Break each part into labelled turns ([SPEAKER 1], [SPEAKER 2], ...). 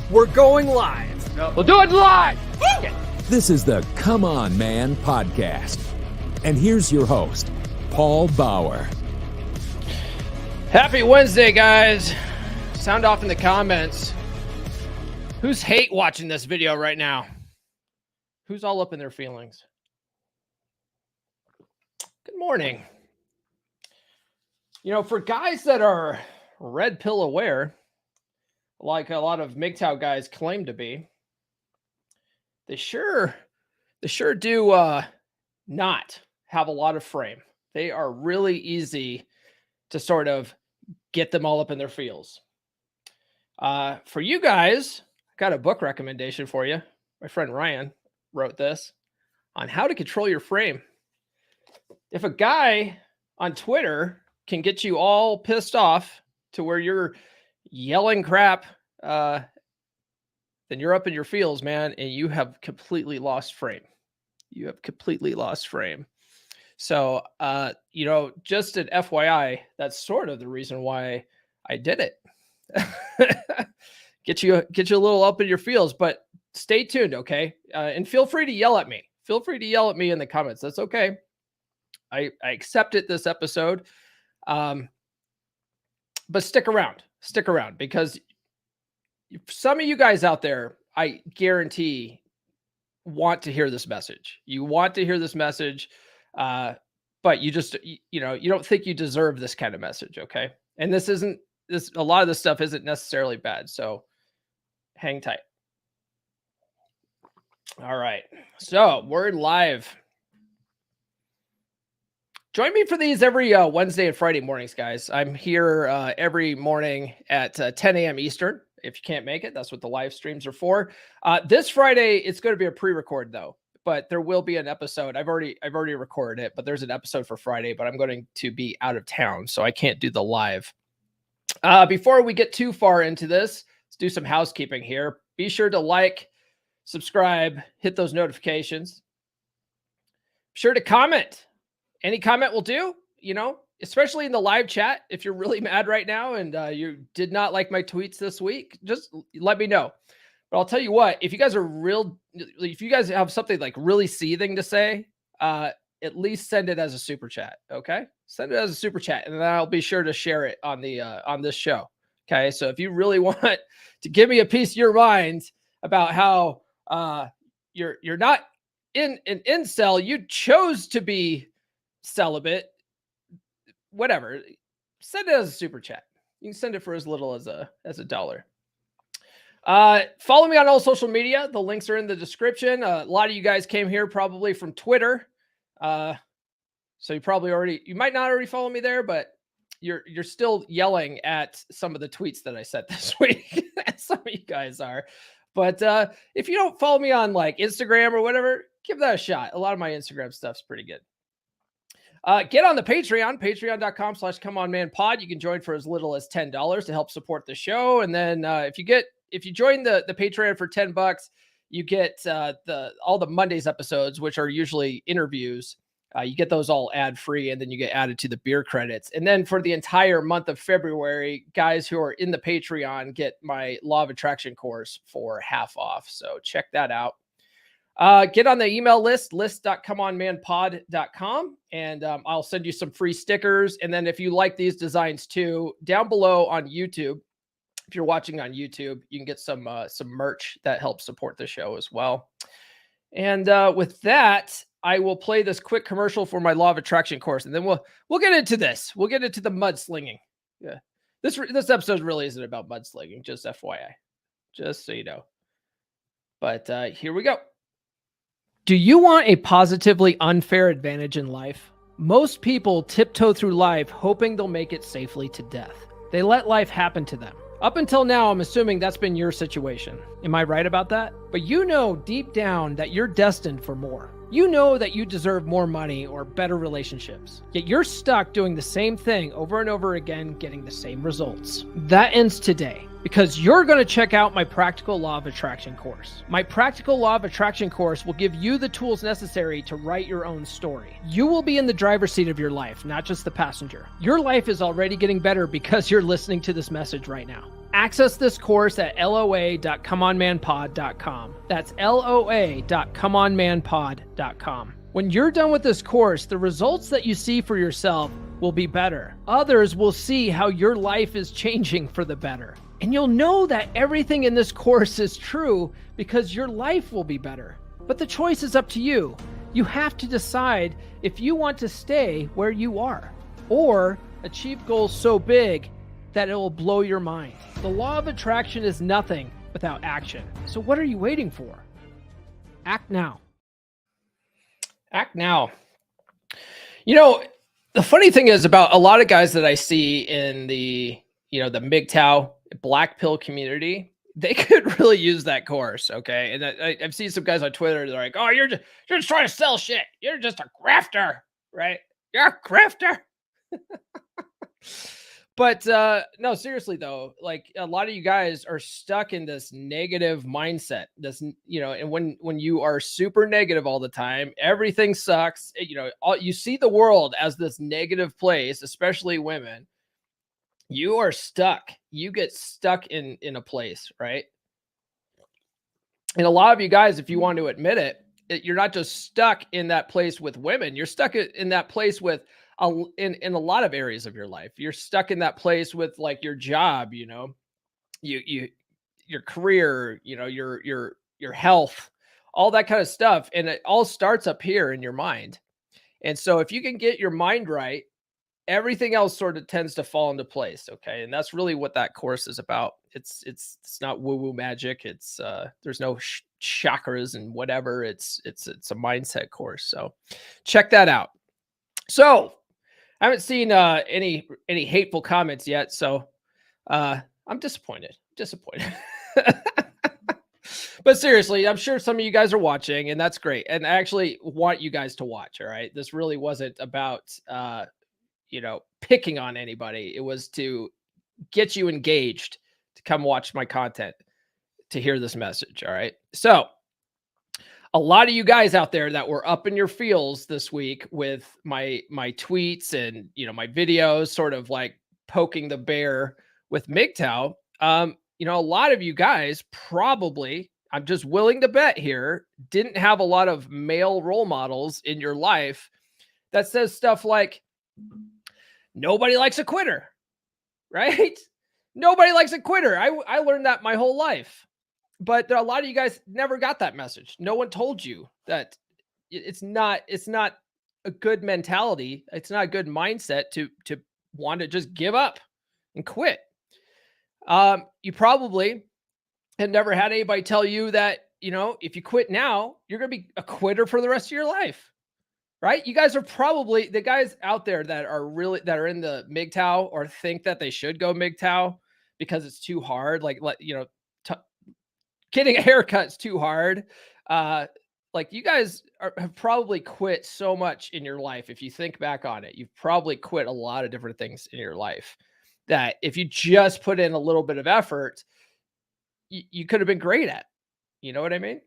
[SPEAKER 1] We're going live.
[SPEAKER 2] We'll do it live.
[SPEAKER 3] This is the Come On Man podcast. And here's your host, Paul Bauer.
[SPEAKER 2] Happy Wednesday, guys. Sound off in the comments. Who's hate watching this video right now? Who's all up in their feelings? Good morning. You know, for guys that are red pill aware, like a lot of MGTOW guys claim to be, they sure do not have a lot of frame. They are really easy to sort of get them all up in their feels. For you guys, I got a book recommendation for you. My friend Ryan wrote this on how to control your frame. If a guy on Twitter can get you all pissed off to where you're yelling crap, then you're up in your feels, man, and you have completely lost frame. You have completely lost frame. So, just an FYI, that's sort of the reason why I did it. Get you a little up in your feels, but stay tuned, okay? And feel free to yell at me. Feel free to yell at me in the comments. That's okay. I accept it this episode. But stick around, because some of you guys out there, I guarantee, want to hear this message. You want to hear this message, but you just, you don't think you deserve this kind of message, okay? And a lot of this stuff isn't necessarily bad, so hang tight. All right, so we're live. Join me for these every Wednesday and Friday mornings, guys. I'm here every morning at 10 a.m. Eastern. If you can't make it, that's what the live streams are for. This Friday, it's going to be a pre-record though, but there will be an episode. I've already recorded it, but there's an episode for Friday, but I'm going to be out of town, so I can't do the live. Before we get too far into this, let's do some housekeeping here. Be sure to like, subscribe, hit those notifications. Be sure to comment. Any comment will do, especially in the live chat. If you're really mad right now and you did not like my tweets this week, just let me know. But I'll tell you what, if you guys have something like really seething to say, at least send it as a super chat. Okay. Send it as a super chat, and then I'll be sure to share it on this show. Okay. So if you really want to give me a piece of your mind about how you're not in an incel, you chose to be celibate, whatever, send it as a super chat. You can send it for as little as a $1. Follow me on all social media. The links are in the description. A lot of you guys came here probably from Twitter. So you might not already follow me there, but you're still yelling at some of the tweets that I said this week. Some of you guys are. But if you don't follow me on like Instagram or whatever, give that a shot. A lot of my Instagram stuff's pretty good. Get on the Patreon, patreon.com/comeonmanpod. You can join for as little as $10 to help support the show. And then if you join the Patreon for $10, you get all the Mondays episodes, which are usually interviews. You get those all ad free, and then you get added to the beer credits. And then for the entire month of February, guys who are in the Patreon get my Law of Attraction course for half off. So check that out. Get on the email list.comeonmanpod.com, and I'll send you some free stickers. And then if you like these designs too, down below on YouTube, if you're watching on YouTube, you can get some merch that helps support the show as well. And with that, I will play this quick commercial for my Law of Attraction course, and then we'll get into this. We'll get into the mudslinging. Yeah, this episode really isn't about mudslinging, just FYI, just so you know. But here we go. Do you want a positively unfair advantage in life? Most people tiptoe through life hoping they'll make it safely to death. They let life happen to them. Up until now, I'm assuming that's been your situation. Am I right about that? But you know deep down that you're destined for more. You know that you deserve more money or better relationships. Yet you're stuck doing the same thing over and over again, getting the same results. That ends today, because you're going to check out my Practical Law of Attraction course. My Practical Law of Attraction course will give you the tools necessary to write your own story. You will be in the driver's seat of your life, not just the passenger. Your life is already getting better because you're listening to this message right now. Access this course at loa.comeonmanpod.com. That's loa.comeonmanpod.com. When you're done with this course, the results that you see for yourself will be better. Others will see how your life is changing for the better. And you'll know that everything in this course is true because your life will be better. But the choice is up to you. You have to decide if you want to stay where you are or achieve goals so big that it will blow your mind. The law of attraction is nothing without action. So what are you waiting for? Act now. Act now. You know, the funny thing is about a lot of guys that I see in the MGTOW black pill community, they could really use that course. Okay. And I've seen some guys on Twitter. They're like, oh, you're just trying to sell shit. You're just a grafter, right? You're a grafter. But no, seriously though, like a lot of you guys are stuck in this negative mindset. This, and when you are super negative all the time, everything sucks. You see the world as this negative place, especially women. You are stuck. You get stuck in a place, right? And a lot of you guys, if you want to admit it, you're not just stuck in that place with women. You're stuck in that place with in a lot of areas of your life. You're stuck in that place with like your job, your career, your health, all that kind of stuff. And it all starts up here in your mind. And so if you can get your mind right, everything else sort of tends to fall into place. Okay. And that's really what that course is about. It's not woo-woo magic. It's there's no chakras and whatever. It's a mindset course. So check that out. So I haven't seen any hateful comments yet. So I'm disappointed. But seriously, I'm sure some of you guys are watching and that's great. And I actually want you guys to watch. All right. This really wasn't about, picking on anybody. It was to get you engaged to come watch my content, to hear this message. All right. So a lot of you guys out there that were up in your feels this week with my tweets and, my videos sort of like poking the bear with MGTOW. A lot of you guys probably, I'm just willing to bet here, didn't have a lot of male role models in your life that says stuff like, nobody likes a quitter, right? Nobody likes a quitter. I learned that my whole life. But a lot of you guys never got that message. No one told you that it's not a good mentality. It's not a good mindset to want to just give up and quit. You probably have never had anybody tell you that, if you quit now, you're going to be a quitter for the rest of your life. Right? You guys are probably the guys out there that are in the MGTOW or think that they should go MGTOW because it's too hard. Getting a haircut's too hard. Like you guys have probably quit so much in your life. If you think back on it, you've probably quit a lot of different things in your life that if you just put in a little bit of effort, you could have been great at. You know what I mean?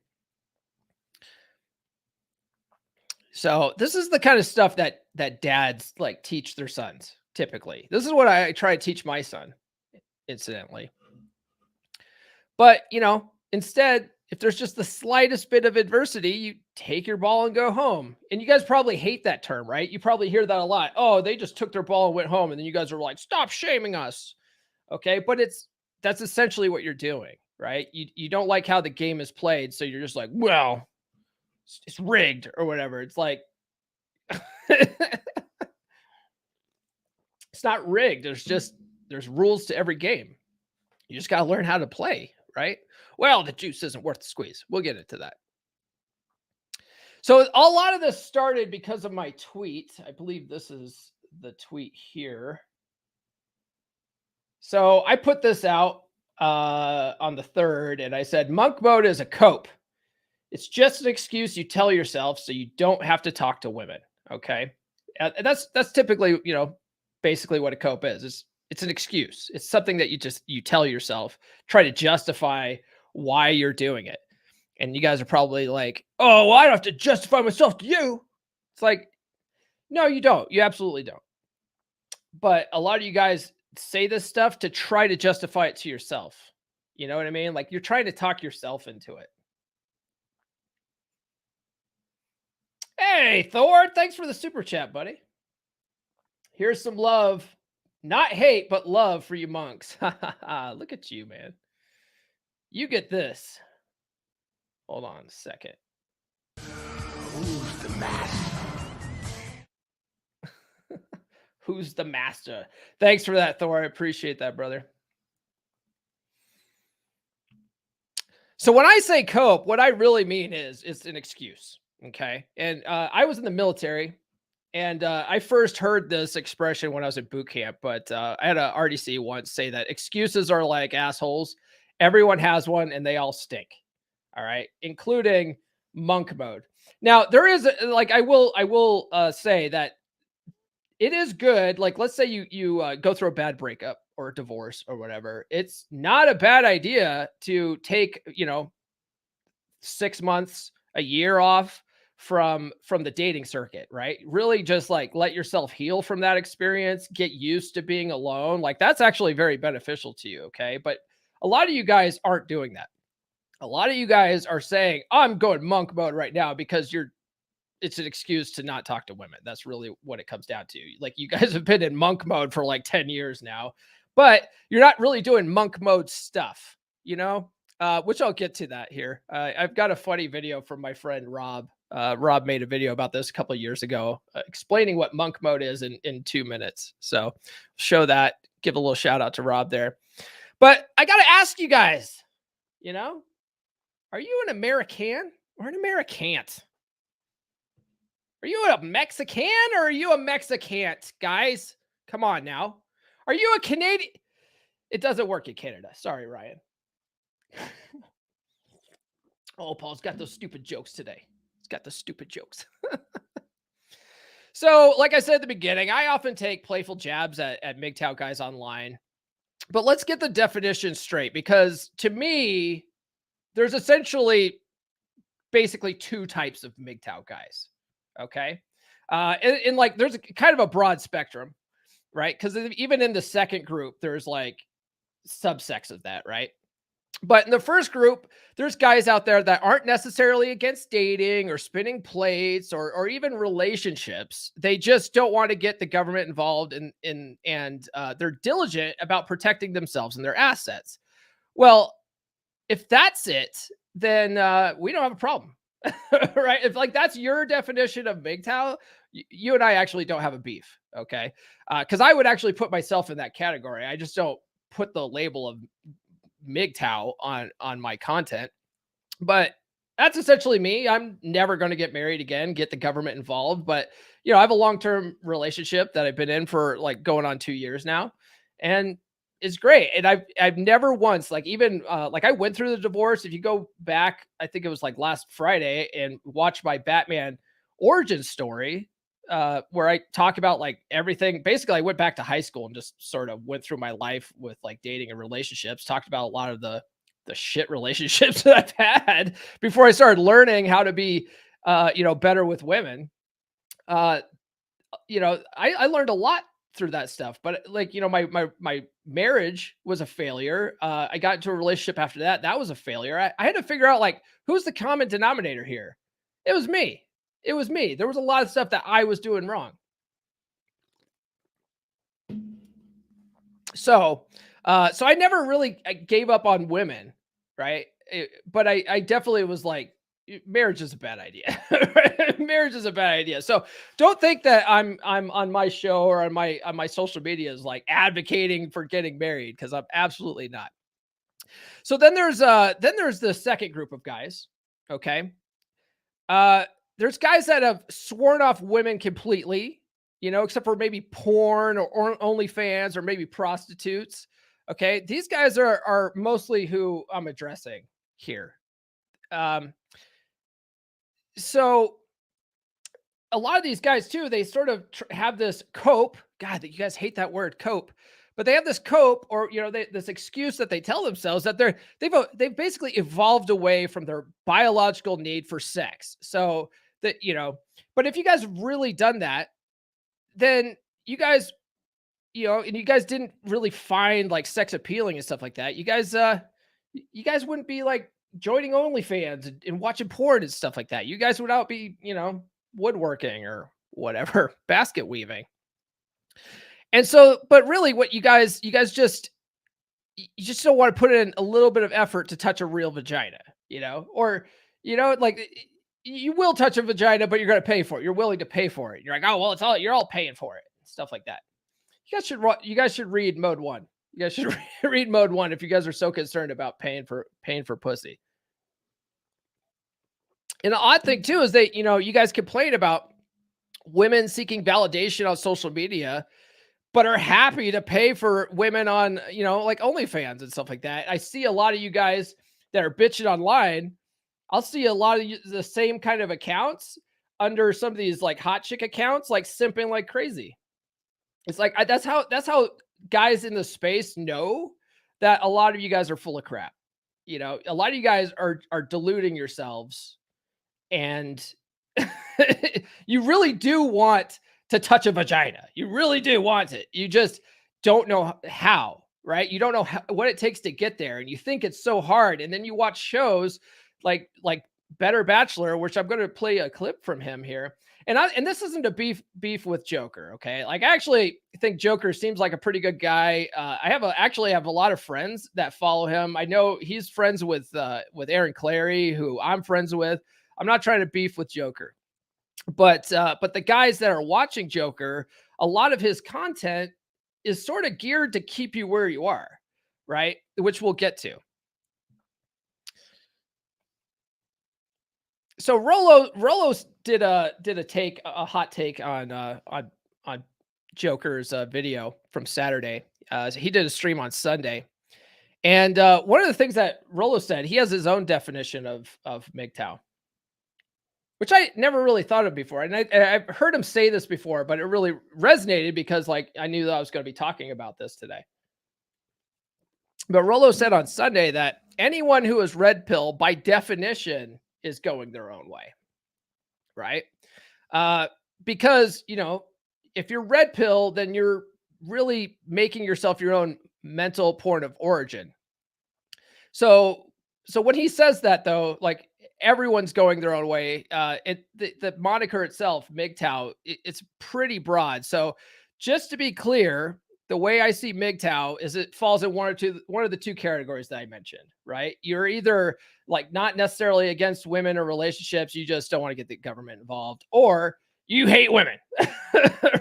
[SPEAKER 2] So this is the kind of stuff that dads like teach their sons. Typically, this is what I try to teach my son, incidentally. But, instead, if there's just the slightest bit of adversity, you take your ball and go home. And you guys probably hate that term, right? You probably hear that a lot. Oh, they just took their ball and went home. And then you guys are like, stop shaming us. Okay. But that's essentially what you're doing, right? You don't like how the game is played. So you're just like, well, it's rigged or whatever. It's like, it's not rigged. There's rules to every game. You just got to learn how to play, right? Well, the juice isn't worth the squeeze. We'll get into that. So a lot of this started because of my tweet. I believe this is the tweet here. So I put this out on the 3rd, and I said, monk mode is a cope. It's just an excuse you tell yourself so you don't have to talk to women. Okay. That's typically, basically what a cope is. It's an excuse. It's something that you tell yourself, try to justify why you're doing it. And you guys are probably like, oh, well, I don't have to justify myself to you. It's like, no, you don't. You absolutely don't. But a lot of you guys say this stuff to try to justify it to yourself. You know what I mean? Like you're trying to talk yourself into it. Hey, Thor, thanks for the super chat, buddy. Here's some love. Not hate, but love for you monks. Look at you, man. You get this. Hold on a second.
[SPEAKER 1] Who's the master?
[SPEAKER 2] Who's the master? Thanks for that, Thor. I appreciate that, brother. So when I say cope, what I really mean is it's an excuse. Okay. And I was in the military, and I first heard this expression when I was at boot camp, but I had a RDC once say that excuses are like assholes. Everyone has one and they all stink. All right. Including monk mode. Now there is like, I will say that it is good. Like, let's say you go through a bad breakup or a divorce or whatever. It's not a bad idea to take, 6 months, a year off from the dating circuit, right? Really just like let yourself heal from that experience, get used to being alone. Like that's actually very beneficial to you, okay? But a lot of you guys aren't doing that. A lot of you guys are saying, "I'm going monk mode right now," because it's an excuse to not talk to women. That's really what it comes down to. Like you guys have been in monk mode for like 10 years now, but you're not really doing monk mode stuff, which I'll get to that here. I've got a funny video from my friend Rob. Rob made a video about this a couple of years ago, explaining what monk mode is in 2 minutes. So show that, give a little shout out to Rob there. But I got to ask you guys, are you an American or an Americant? Are you a Mexican or are you a Mexicant, guys? Come on now. Are you a Canadian? It doesn't work in Canada. Sorry, Ryan. Oh, Paul's got those stupid jokes today. He's got the stupid jokes. So, like I said at the beginning, I often take playful jabs at MGTOW guys online. But let's get the definition straight, because to me, there's essentially basically two types of MGTOW guys. Okay. And like there's kind of a broad spectrum, right? Because even in the second group, there's like subsects of that, right? But in the first group, there's guys out there that aren't necessarily against dating or spinning plates or even relationships. They just don't want to get the government involved and they're diligent about protecting themselves and their assets. Well, if that's it, then we don't have a problem. Right? If like that's your definition of MGTOW, you and I actually don't have a beef. Okay. Because I would actually put myself in that category. I just don't put the label of MGTOW on my content. But that's essentially me. I'm never going to get married again, get the government involved. But I have a long-term relationship that I've been in for like going on 2 years now. And it's great. And I've never once, like even like I went through the divorce. If you go back, I think it was like last Friday, and watch my Batman origin story, where I talk about like everything. Basically, I went back to high school and just sort of went through my life with like dating and relationships, talked about a lot of the shit relationships that I've had before I started learning how to be better with women. I learned a lot through that stuff, but like my marriage was a failure. I got into a relationship after that was a failure. I had to figure out like who's the common denominator here. It was me. There was a lot of stuff that I was doing wrong. So I never really gave up on women, right? But I definitely was like, marriage is a bad idea. Marriage is a bad idea. So don't think that I'm on my show or on my social media is like advocating for getting married, because I'm absolutely not. So then there's the second group of guys. Okay. There's guys that have sworn off women completely, except for maybe porn or OnlyFans or maybe prostitutes. Okay. These guys are mostly who I'm addressing here. So a lot of these guys too, they sort of have this cope. God, that you guys hate that word, cope. But they have this cope, or this excuse that they tell themselves that they've basically evolved away from their biological need for sex. So that but if you guys have really done that, then you guys and you guys didn't really find like sex appealing and stuff like that, you guys wouldn't be like joining OnlyFans and watching porn and stuff like that. You guys would out be, woodworking or whatever, basket weaving. And so, but really what you guys just, you just don't want to put in a little bit of effort to touch a real vagina, or, like you will touch a vagina, but you're going to pay for it. You're willing to pay for it. You're like, oh, well, you're all paying for it. Stuff like that. You guys should read Mode 1. You guys should read Mode 1 if you guys are so concerned about paying for pussy. And the odd thing too is that, you guys complain about women seeking validation on social media, but are happy to pay for women on, like OnlyFans and stuff like that. I see a lot of you guys that are bitching online. I'll see a lot of the same kind of accounts under some of these like hot chick accounts, like simping like crazy. It's like, that's how guys in the space know that a lot of you guys are full of crap. A lot of you guys are deluding yourselves, and you really do want to touch a vagina. You really do want it. You just don't know how, right? You don't know what it takes to get there. And you think it's so hard. And then you watch shows like Better Bachelor, which I'm going to play a clip from him here. And this isn't a beef with Joker. Okay. Like, I actually think Joker seems like a pretty good guy. I actually have a lot of friends that follow him. I know he's friends with Aaron Clary, who I'm friends with. I'm not trying to beef with Joker. But the guys that are watching Joker, a lot of his content is sort of geared to keep you where you are, right? Which we'll get to. So Rolo did a hot take on Joker's video from Saturday. So he did a stream on Sunday, and one of the things that Rolo said, he has his own definition of MGTOW, which I never really thought of before. And I've heard him say this before, but it really resonated because like I knew that I was going to be talking about this today. But Rolo said on Sunday that anyone who is red pill by definition is going their own way, right? Because, if you're red pill, then you're really making yourself your own mental point of origin. So when he says that, though, like, everyone's going their own way. The moniker itself, MGTOW, it's pretty broad. So just to be clear, the way I see MGTOW is it falls in one of the two categories that I mentioned, right? You're either like not necessarily against women or relationships, you just don't want to get the government involved, or you hate women,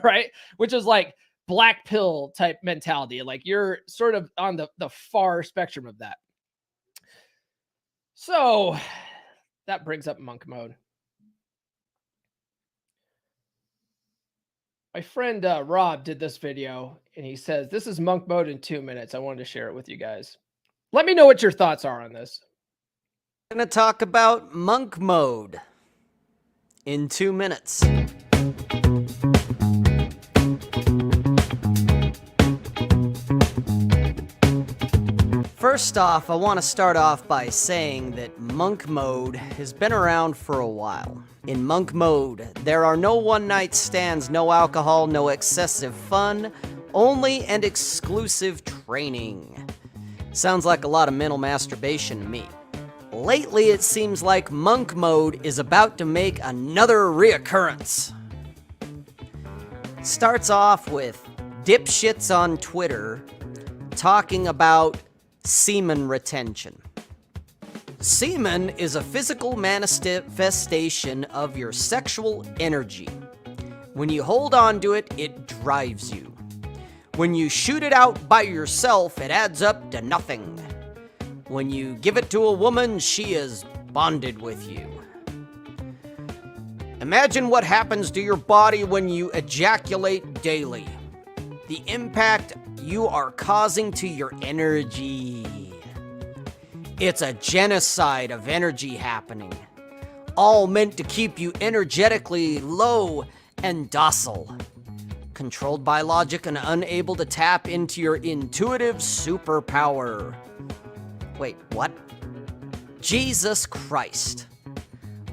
[SPEAKER 2] right? Which is like black pill type mentality. Like you're sort of on the far spectrum of that. So that brings up monk mode. My friend Rob did this video, and he says, this is monk mode in 2 minutes. I wanted to share it with you guys. Let me know what your thoughts are on this.
[SPEAKER 4] I'm going to talk about monk mode in 2 minutes. First off, I want to start off by saying that monk mode has been around for a while. In monk mode, there are no one-night stands, no alcohol, no excessive fun, only and exclusive training. Sounds like a lot of mental masturbation to me. Lately, it seems like monk mode is about to make another reoccurrence. Starts off with dipshits on Twitter talking about semen retention. Semen is a physical manifestation of your sexual energy. When you hold on to it, it drives you. When you shoot it out by yourself, it adds up to nothing. When you give it to a woman, she is bonded with you. Imagine what happens to your body when you ejaculate daily. The impact you are causing to your energy. It's a genocide of energy happening, all meant to keep you energetically low and docile, controlled by logic and unable to tap into your intuitive superpower. Wait, what? Jesus Christ.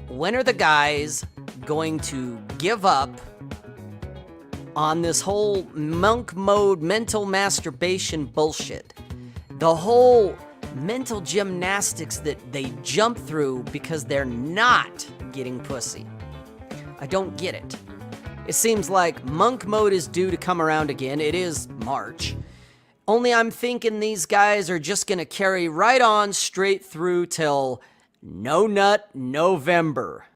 [SPEAKER 4] When are the guys going to give up on this whole monk mode mental masturbation bullshit. The whole mental gymnastics that they jump through because they're not getting pussy. I don't get it. It seems like monk mode is due to come around again. It is March. Only I'm thinking these guys are just going to carry right on straight through till No Nut November.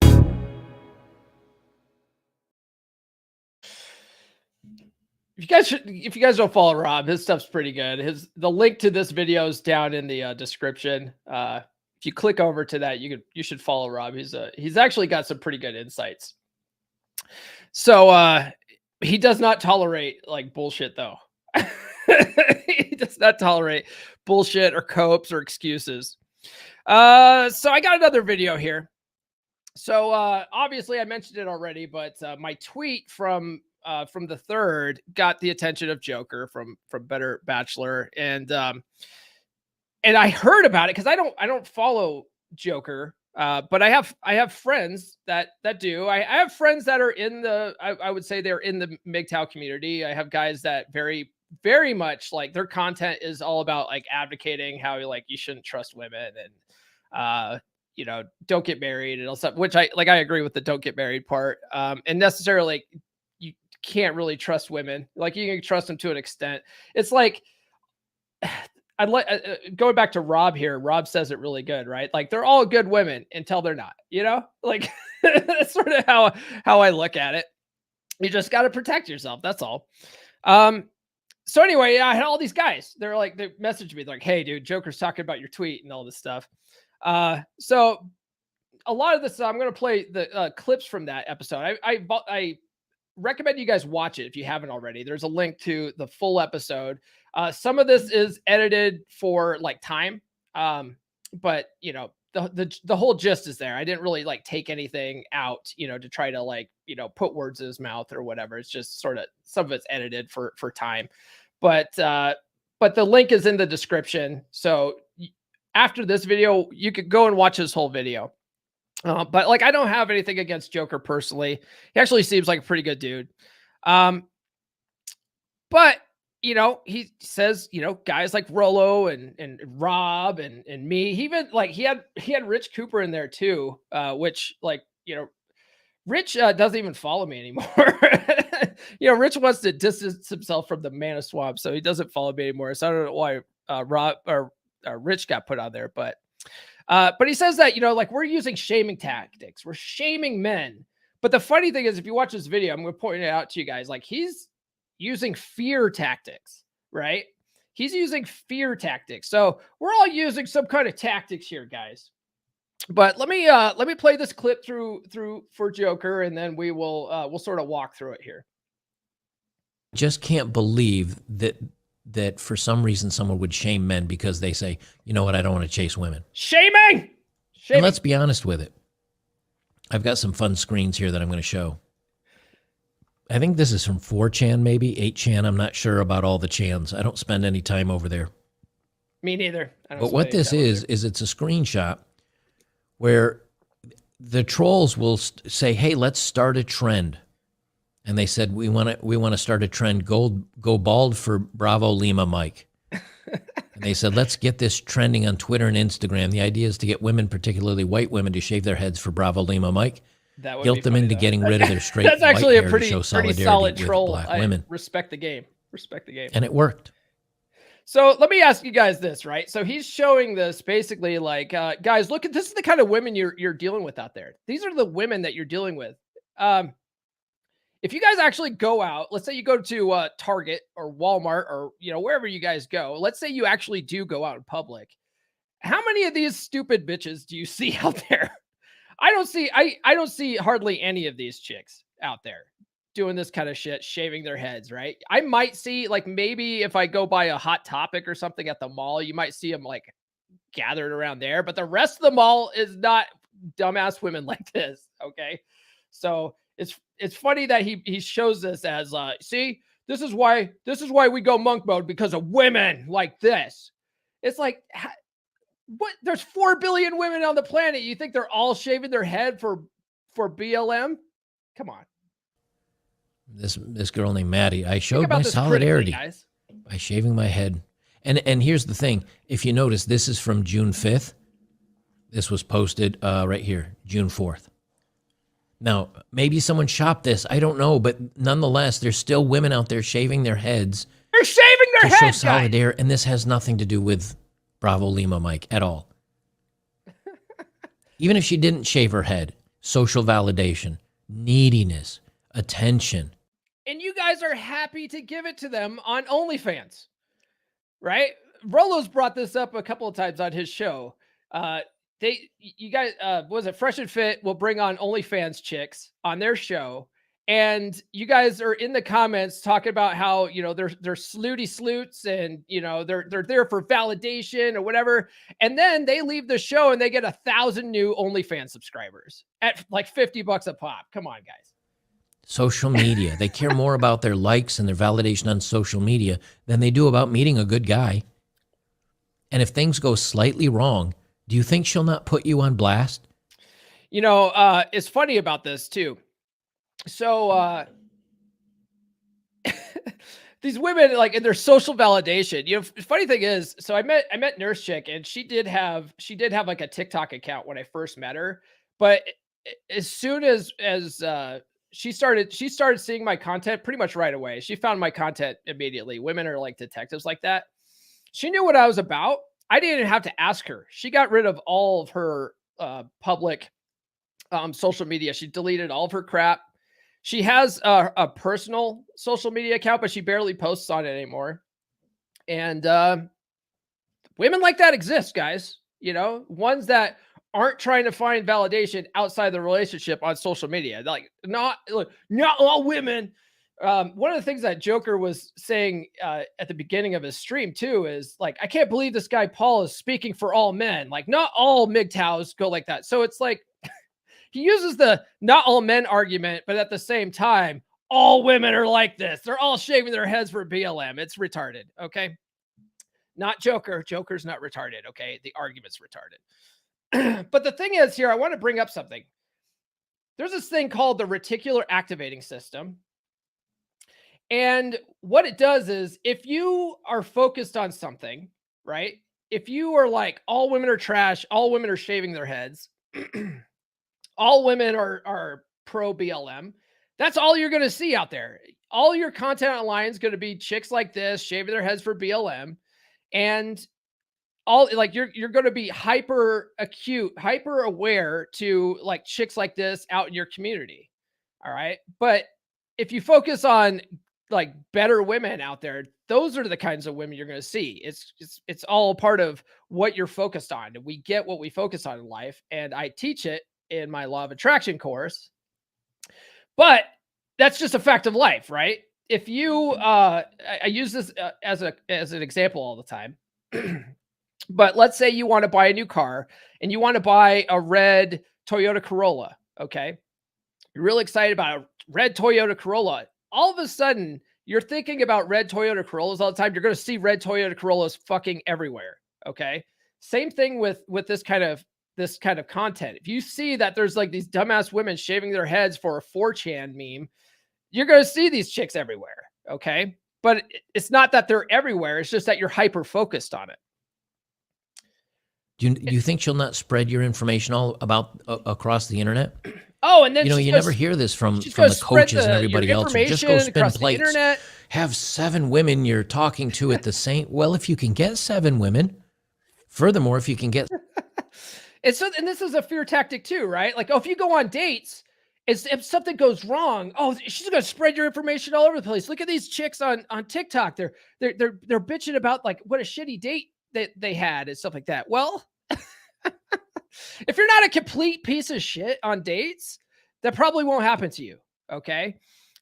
[SPEAKER 2] If you guys don't follow Rob, his stuff's pretty good. The link to this video is down in the description. If you click over to that, you should follow Rob. He's actually got some pretty good insights. So he does not tolerate like bullshit though. He does not tolerate bullshit or copes or excuses. So I got another video here. So obviously I mentioned it already, but my tweet from the 3rd got the attention of Joker from Better Bachelor, and I heard about it because I don't follow Joker, but I have friends that do. I have friends that are in the I would say they're in the MGTOW community. I have guys that very very much like their content is all about like advocating how like you shouldn't trust women and don't get married and all stuff, which I agree with the don't get married part. And necessarily you can't really trust women. Like you can trust them to an extent. It's like, I'd like going back to Rob here. Rob says it really good, right? Like they're all good women until they're not, like that's sort of how I look at it. You just got to protect yourself. That's all. So anyway, I had all these guys. They messaged me like, "Hey dude, Joker's talking about your tweet and all this stuff." So a lot of this, I'm going to play the clips from that episode. I recommend you guys watch it if you haven't already. There's a link to the full episode. Some of this is edited for like time. But the whole gist is there. I didn't really like take anything out, to try to like, put words in his mouth or whatever. It's just sort of, some of it's edited for time, but the link is in the description. So after this video, you could go and watch this whole video. But like, I don't have anything against Joker personally. He actually seems like a pretty good dude. But he says, guys like Rolo and Rob and me, he even like, he had Rich Cooper in there too, which like, Rich doesn't even follow me anymore. Rich wants to distance himself from the Man of Swamp, so he doesn't follow me anymore. So I don't know why Rob or Rich got put on there, but he says that, like we're using shaming tactics. We're shaming men. But the funny thing is, if you watch this video, I'm going to point it out to you guys, like he's using fear tactics, right? He's using fear tactics. So we're all using some kind of tactics here, guys. But let me play this clip through for Joker, and then we'll sort of walk through it here.
[SPEAKER 5] Just can't believe that for some reason someone would shame men because they say, you know what, I don't want to chase women.
[SPEAKER 2] Shaming!
[SPEAKER 5] And let's be honest with it. I've got some fun screens here that I'm going to show. I think this is from 4chan, maybe 8chan. I'm not sure about all the chans. I don't spend any time over there.
[SPEAKER 2] Me neither.
[SPEAKER 5] But what this is it's a screenshot where the trolls will say, hey, let's start a trend. And they said, we want to start a trend, go bald for Bravo Lima Mike. And they said, let's get this trending on Twitter and Instagram. The idea is to get women, particularly white women, to shave their heads for Bravo Lima Mike. Guilt them into getting rid of their straight
[SPEAKER 2] That's actually
[SPEAKER 5] white
[SPEAKER 2] a
[SPEAKER 5] hair
[SPEAKER 2] pretty
[SPEAKER 5] to show solidarity
[SPEAKER 2] solid
[SPEAKER 5] with
[SPEAKER 2] troll.
[SPEAKER 5] black women.
[SPEAKER 2] Respect the game. Respect the game.
[SPEAKER 5] And it worked.
[SPEAKER 2] So let me ask you guys this, right? So he's showing this basically like, guys, look at this is the kind of women you're dealing with out there. These are the women that you're dealing with. If you guys actually go out, let's say you go to Target or Walmart or wherever you guys go. Let's say you actually do go out in public. How many of these stupid bitches do you see out there? I don't see hardly any of these chicks out there doing this kind of shit, shaving their heads, right? I might see like maybe if I go buy a Hot Topic or something at the mall, you might see them like gathered around there, but the rest of the mall is not dumbass women like this. Okay. So it's funny that he shows this as see, this is why we go monk mode, because of women like this. It's like, what? There's 4 billion women on the planet. You think they're all shaving their head for BLM? Come on.
[SPEAKER 5] This girl named Maddie. I
[SPEAKER 2] Think
[SPEAKER 5] showed
[SPEAKER 2] about
[SPEAKER 5] my
[SPEAKER 2] this
[SPEAKER 5] solidarity
[SPEAKER 2] critically, guys.
[SPEAKER 5] by shaving my head. And here's the thing. If you notice, this is from June 5th. This was posted right here, June 4th. Now, maybe someone shopped this. I don't know. But nonetheless, there's still women out there shaving their heads.
[SPEAKER 2] They're shaving their
[SPEAKER 5] to show
[SPEAKER 2] heads, guys.
[SPEAKER 5] solidarity. And this has nothing to do with Bravo Lima Mike at all. Even if she didn't shave her head, social validation, neediness, attention.
[SPEAKER 2] And you guys are happy to give it to them on OnlyFans, right? Rolo's brought this up a couple of times on his show. You guys, was it Fresh and Fit will bring on OnlyFans chicks on their show. And you guys are in the comments talking about how, you know, they're slooty sleuts and, you know, they're there for validation or whatever. And then they leave the show and they get 1,000 new OnlyFans subscribers at like $50 a pop. Come on, guys.
[SPEAKER 5] Social media. They care more about their likes and their validation on social media than they do about meeting a good guy. And if things go slightly wrong, do you think she'll not put you on blast?
[SPEAKER 2] You know, it's funny about this too. So these women, like, in their social validation, you know, funny thing is, so I met Nurse Chick, and she did have like a TikTok account when I first met her. But as soon as she started seeing my content pretty much right away. She found my content immediately. Women are like detectives like that. She knew what I was about. I didn't have to ask her. She got rid of all of her public social media. She deleted all of her crap. She has a personal social media account, but she barely posts on it anymore. And women like that exist, guys. You know, ones that aren't trying to find validation outside the relationship on social media. Like, not all women. One of the things that Joker was saying at the beginning of his stream too is like, I can't believe this guy Paul is speaking for all men. Like, not all MGTOWs go like that. So it's like, he uses the not all men argument, but at the same time, all women are like this. They're all shaving their heads for BLM. It's retarded. Okay. Not Joker. Joker's not retarded. Okay. The argument's retarded. But the thing is here, I want to bring up something. There's this thing called the reticular activating system. And what it does is, if you are focused on something, right? If you are like, all women are trash, all women are shaving their heads, all women are pro BLM, that's all you're going to see out there. All your content online is going to be chicks like this, shaving their heads for BLM. And all, like, you're going to be hyper acute, hyper aware to like chicks like this out in your community. All right. But if you focus on like better women out there, those are the kinds of women you're going to see. It's all part of what you're focused on. And we get what we focus on in life. And I teach it in my law of attraction course, but that's just a fact of life, right? If you, I use this as an example all the time, but let's say you want to buy a new car and you want to buy a red Toyota Corolla. Okay. You're really excited about a red Toyota Corolla. All of a sudden you're thinking about red Toyota Corollas all the time. You're going to see red Toyota Corollas fucking everywhere. Okay. Same thing with this kind of content. If you see that there's like these dumbass women shaving their heads for a 4chan meme, you're going to see these chicks everywhere. Okay. But it's not that they're everywhere. It's just that you're hyper focused on it.
[SPEAKER 5] Do you think she'll not spread your information all about across the internet?
[SPEAKER 2] Oh, and then
[SPEAKER 5] you never hear this from the coaches and everybody else. Just go spin plates. Have 7 women you're talking to at the same. Well, if you can get 7 women, furthermore, if you can get.
[SPEAKER 2] And this is a fear tactic too, right? Like, oh, if you go on dates, if something goes wrong, oh, she's going to spread your information all over the place. Look at these chicks on TikTok. They're bitching about like what a shitty date that they had and stuff like that. Well, if you're not a complete piece of shit on dates, that probably won't happen to you. Okay.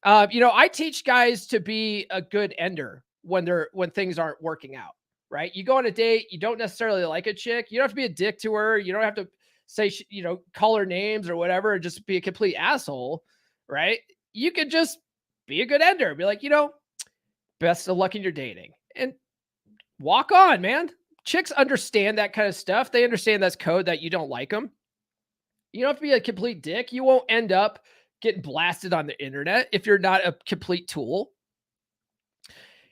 [SPEAKER 2] I teach guys to be a good ender when things aren't working out, right? You go on a date, you don't necessarily like a chick. You don't have to be a dick to her. You don't have to say, call her names or whatever, and just be a complete asshole, right? You could just be a good ender. Be like, best of luck in your dating and walk on, man. Chicks understand that kind of stuff. They understand that's code that you don't like them. You don't have to be a complete dick. You won't end up getting blasted on the internet if you're not a complete tool.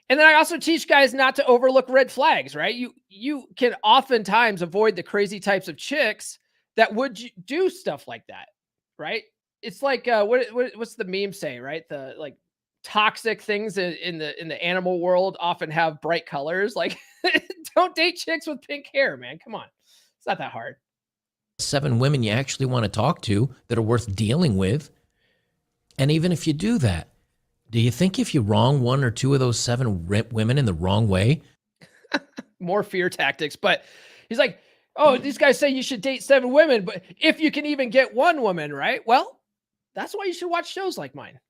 [SPEAKER 2] And then I also teach guys not to overlook red flags, right? You can oftentimes avoid the crazy types of chicks that would do stuff like that, right? It's like what's the meme say, right? The like toxic things in the animal world often have bright colors. Like, don't date chicks with pink hair, man. Come on, it's not that hard.
[SPEAKER 5] 7 women you actually want to talk to that are worth dealing with. And even if you do that, do you think if you wrong 1 or 2 of those 7 women in the wrong way?
[SPEAKER 2] More fear tactics. But he's like, oh, these guys say you should date 7 women, but if you can even get 1 woman, right? Well, that's why you should watch shows like mine.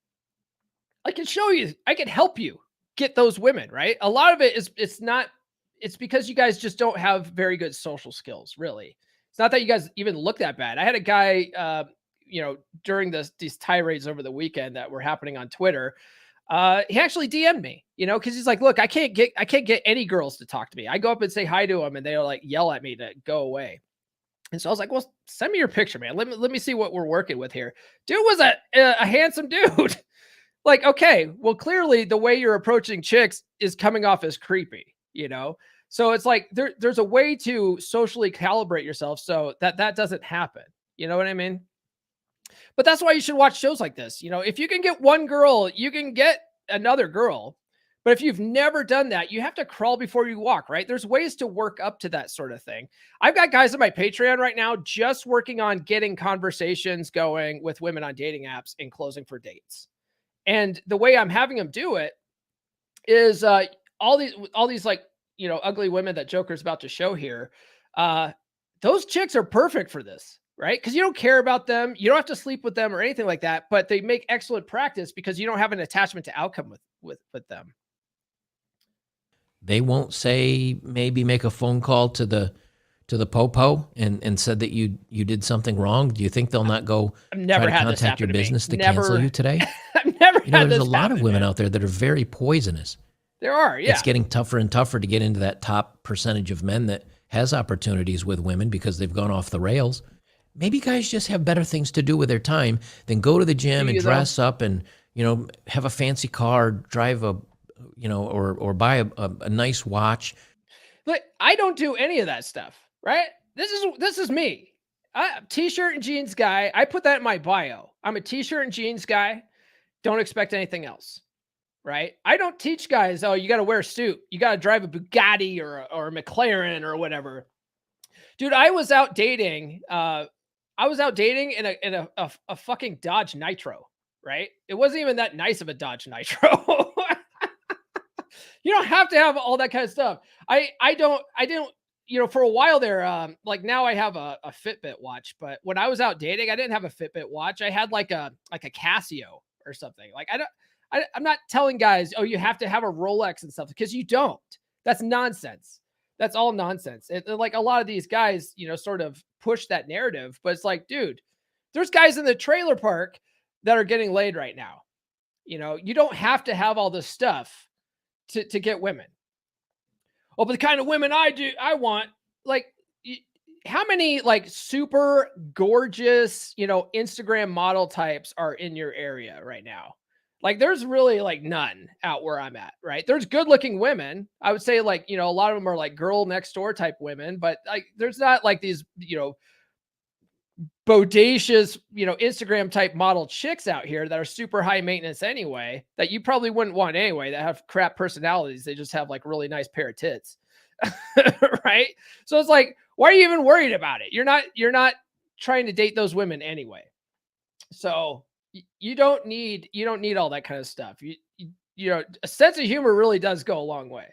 [SPEAKER 2] I can show you, I can help you get those women, right? A lot of it is, it's because you guys just don't have very good social skills, really. It's not that you guys even look that bad. I had a guy, during these tirades over the weekend that were happening on Twitter, he actually DM'd me, because he's like, look, I can't get any girls to talk to me. I go up and say hi to them and they'll like yell at me to go away. And so I was like, well, send me your picture, man. Let me see what we're working with here. Dude was a handsome dude. Like, okay, well, clearly the way you're approaching chicks is coming off as creepy, So it's like there's a way to socially calibrate yourself so that doesn't happen. You know what I mean? But that's why you should watch shows like this. If you can get 1 girl, you can get another girl. But if you've never done that, you have to crawl before you walk, right? There's ways to work up to that sort of thing. I've got guys on my Patreon right now just working on getting conversations going with women on dating apps and closing for dates. And the way I'm having them do it is all these like, ugly women that Joker's about to show here. Those chicks are perfect for this, right? Because you don't care about them. You don't have to sleep with them or anything like that, but they make excellent practice because you don't have an attachment to outcome with them.
[SPEAKER 5] They won't say, maybe make a phone call to the popo and said that you did something wrong. Do you think they'll not go
[SPEAKER 2] I've never
[SPEAKER 5] try to
[SPEAKER 2] had
[SPEAKER 5] contact
[SPEAKER 2] this happen
[SPEAKER 5] your
[SPEAKER 2] to me.
[SPEAKER 5] business to
[SPEAKER 2] Never.
[SPEAKER 5] cancel you today?
[SPEAKER 2] I've never had
[SPEAKER 5] There's
[SPEAKER 2] this
[SPEAKER 5] a lot of
[SPEAKER 2] happen,
[SPEAKER 5] women
[SPEAKER 2] man.
[SPEAKER 5] out there that are very poisonous.
[SPEAKER 2] There are, yeah.
[SPEAKER 5] It's getting tougher and tougher to get into that top percentage of men that has opportunities with women because they've gone off the rails. Maybe guys just have better things to do with their time than go to the gym and dress up and, have a fancy car, drive or buy a nice watch.
[SPEAKER 2] But I don't do any of that stuff, right? This is me. T-shirt and jeans guy. I put that in my bio. I'm a t-shirt and jeans guy. Don't expect anything else, right? I don't teach guys, oh, you got to wear a suit. You got to drive a Bugatti or a McLaren or whatever. Dude, I was out dating. I was out dating in a fucking Dodge Nitro, right? It wasn't even that nice of a Dodge Nitro. You don't have to have all that kind of stuff. I didn't, for a while there, like now I have a Fitbit watch, but when I was out dating, I didn't have a Fitbit watch. I had like a Casio or something. Like I'm not telling guys, oh, you have to have a Rolex and stuff, because you don't. That's nonsense. That's all nonsense. Like a lot of these guys, sort of push that narrative, but it's like, dude, there's guys in the trailer park that are getting laid right now. You don't have to have all this stuff to get women. Oh, but the kind of women I want, like, how many like super gorgeous, Instagram model types are in your area right now? Like, there's really like none out where I'm at, right? There's good looking women. I would say like, a lot of them are like girl next door type women, but like, there's not like these, bodacious, Instagram type model chicks out here that are super high maintenance anyway, that you probably wouldn't want anyway, that have crap personalities. They just have like really nice pair of tits. Right? So it's like, why are you even worried about it? You're not trying to date those women anyway. So you don't need all that kind of stuff. A sense of humor really does go a long way.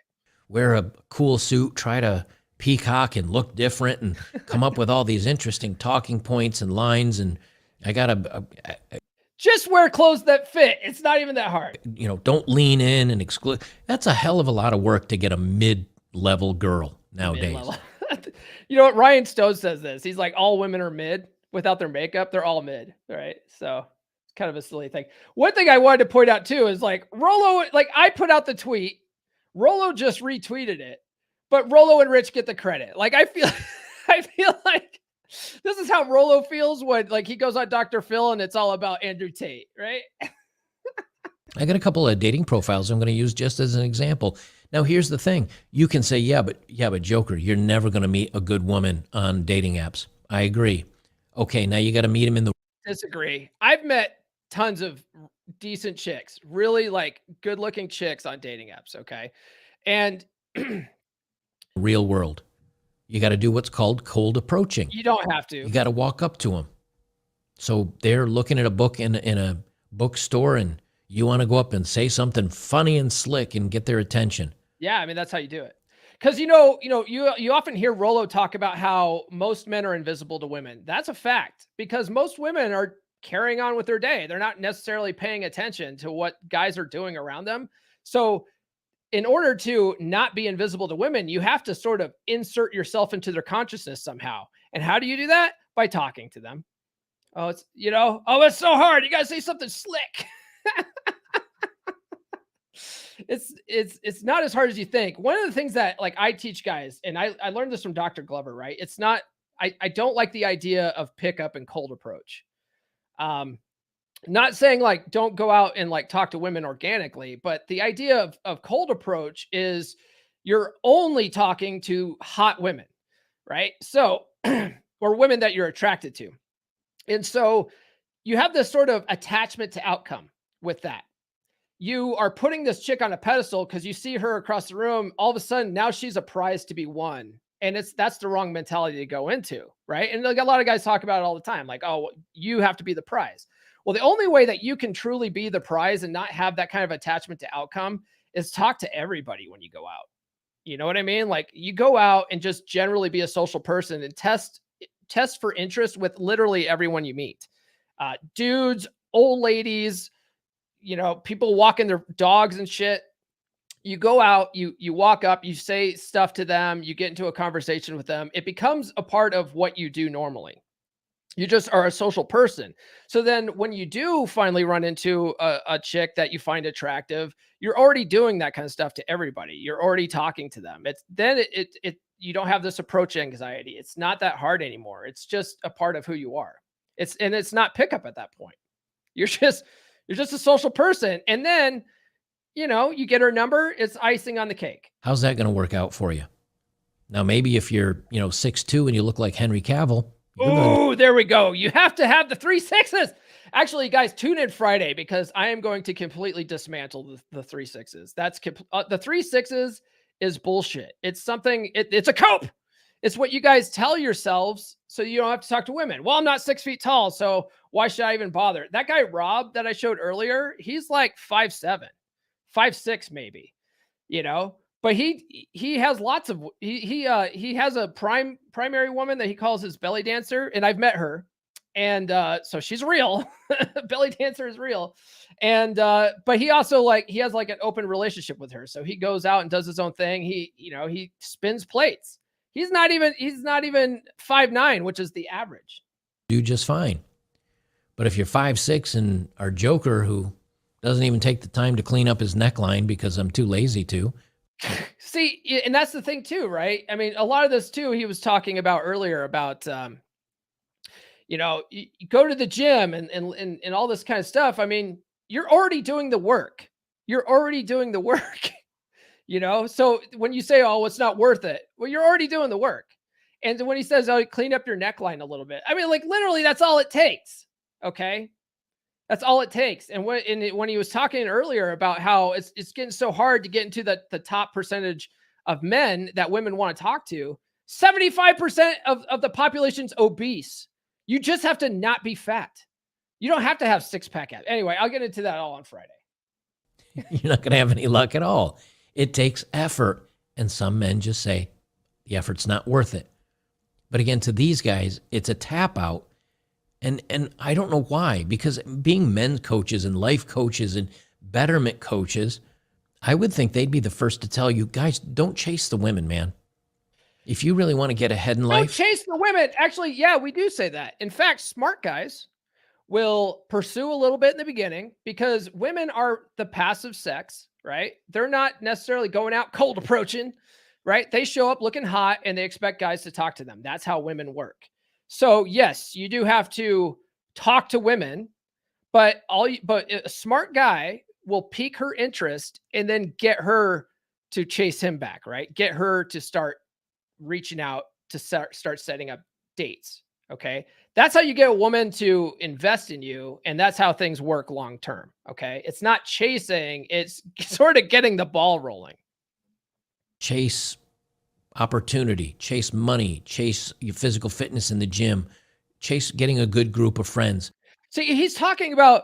[SPEAKER 5] Wear a cool suit, try to peacock and look different and come up with all these interesting talking points and lines. And I got
[SPEAKER 2] just wear clothes that fit. It's not even that hard.
[SPEAKER 5] Don't lean in and exclude. That's a hell of a lot of work to get a mid-level girl nowadays.
[SPEAKER 2] What? Ryan Stone says this. He's like, all women are mid without their makeup. They're all mid. Right. So it's kind of a silly thing. One thing I wanted to point out too is like Rollo, like I put out the tweet, Rollo just retweeted it. But Rollo and Rich get the credit. Like I feel like This is how Rolo feels when like he goes on Dr. Phil and it's all about Andrew Tate, right?
[SPEAKER 5] I got a couple of dating profiles I'm going to use just as an example. Now, here's the thing. You can say, yeah, but Joker, you're never going to meet a good woman on dating apps. I agree. Okay, now you got to meet him in the...
[SPEAKER 2] Disagree. I've met tons of decent chicks, really like good looking chicks on dating apps. Okay. And
[SPEAKER 5] real world. You got to do what's called cold approaching.
[SPEAKER 2] You don't have to.
[SPEAKER 5] You got to walk up to them. So they're looking at a book in a bookstore and you want to go up and say something funny and slick and get their attention.
[SPEAKER 2] Yeah, I mean, that's how you do it. Because, you often hear Rolo talk about how most men are invisible to women. That's a fact because most women are carrying on with their day. They're not necessarily paying attention to what guys are doing around them. So in order to not be invisible to women, you have to sort of insert yourself into their consciousness somehow. And how do you do that? By talking to them. Oh, it's so hard. You got to say something slick. It's not as hard as you think. One of the things that like I teach guys, and I learned this from Dr. Glover, right? It's not, I don't like the idea of pickup and cold approach. Not saying like, don't go out and like talk to women organically, but the idea of cold approach is you're only talking to hot women, right? So, or women that you're attracted to. And so you have this sort of attachment to outcome with that. You are putting this chick on a pedestal because you see her across the room. All of a sudden, now she's a prize to be won. And that's the wrong mentality to go into, right? And like a lot of guys talk about it all the time. Like, oh, you have to be the prize. Well, the only way that you can truly be the prize and not have that kind of attachment to outcome is talk to everybody when you go out. You know what I mean? Like you go out and just generally be a social person and test for interest with literally everyone you meet. Dudes, old ladies, people walking their dogs and shit. You go out, you walk up, you say stuff to them, you get into a conversation with them. It becomes a part of what you do normally. You just are a social person. So then when you do finally run into a chick that you find attractive, you're already doing that kind of stuff to everybody. You're already talking to them. You don't have this approach anxiety. It's not that hard anymore. It's just a part of who you are. It's not pickup at that point. You're just a social person. And then, you get her number, it's icing on the cake.
[SPEAKER 5] How's that going to work out for you? Now, maybe if you're, 6'2" and you look like Henry Cavill.
[SPEAKER 2] Oh, there we go. You have to have the 3 6s. Actually, guys, tune in Friday because I am going to completely dismantle the 3 6s. The 3 6s is bullshit. It's something, it's a cope. It's what you guys tell yourselves so you don't have to talk to women. Well, I'm not 6 feet tall, so why should I even bother? That guy, Rob, that I showed earlier, he's like 5'7", 5'6", maybe, but he has lots of, he has a primary woman that he calls his belly dancer. And I've met her. And so she's real. Belly dancer is real. And but he also he has like an open relationship with her. So he goes out and does his own thing. He spins plates. He's not even 5'9", which is the average.
[SPEAKER 5] Do just fine. But if you're 5'6" and our Joker, who doesn't even take the time to clean up his neckline because I'm too lazy to.
[SPEAKER 2] See, and that's the thing too, right? I mean, a lot of this too, he was talking about earlier about, you go to the gym and all this kind of stuff. I mean, you're already doing the work. So when you say, oh, it's not worth it. Well, you're already doing the work. And when he says, oh, clean up your neckline a little bit. I mean, like literally that's all it takes. Okay. That's all it takes. And when he was talking earlier about how it's getting so hard to get into the top percentage of men that women want to talk to, 75% of the population's obese. You just have to not be fat. You don't have to have six-pack abs. Anyway, I'll get into that all on Friday.
[SPEAKER 5] You're not going to have any luck at all. It takes effort. And some men just say the effort's not worth it. But again, to these guys, it's a tap out. And I don't know why, because being men's coaches and life coaches and betterment coaches, I would think they'd be the first to tell you, guys, don't chase the women, man. If you really want to get ahead in life.
[SPEAKER 2] Don't chase the women. Actually, yeah, we do say that. In fact, smart guys will pursue a little bit in the beginning because women are the passive sex, right? They're not necessarily going out cold approaching, right? They show up looking hot and they expect guys to talk to them. That's how women work. So yes, you do have to talk to women, but a smart guy will pique her interest and then get her to chase him back, right? Get her to start reaching out to start setting up dates. Okay. That's how you get a woman to invest in you. And that's how things work long term. Okay. It's not chasing, it's sort of getting the ball rolling.
[SPEAKER 5] Chase opportunity, chase money, chase your physical fitness in the gym, chase getting a good group of friends.
[SPEAKER 2] See, he's talking about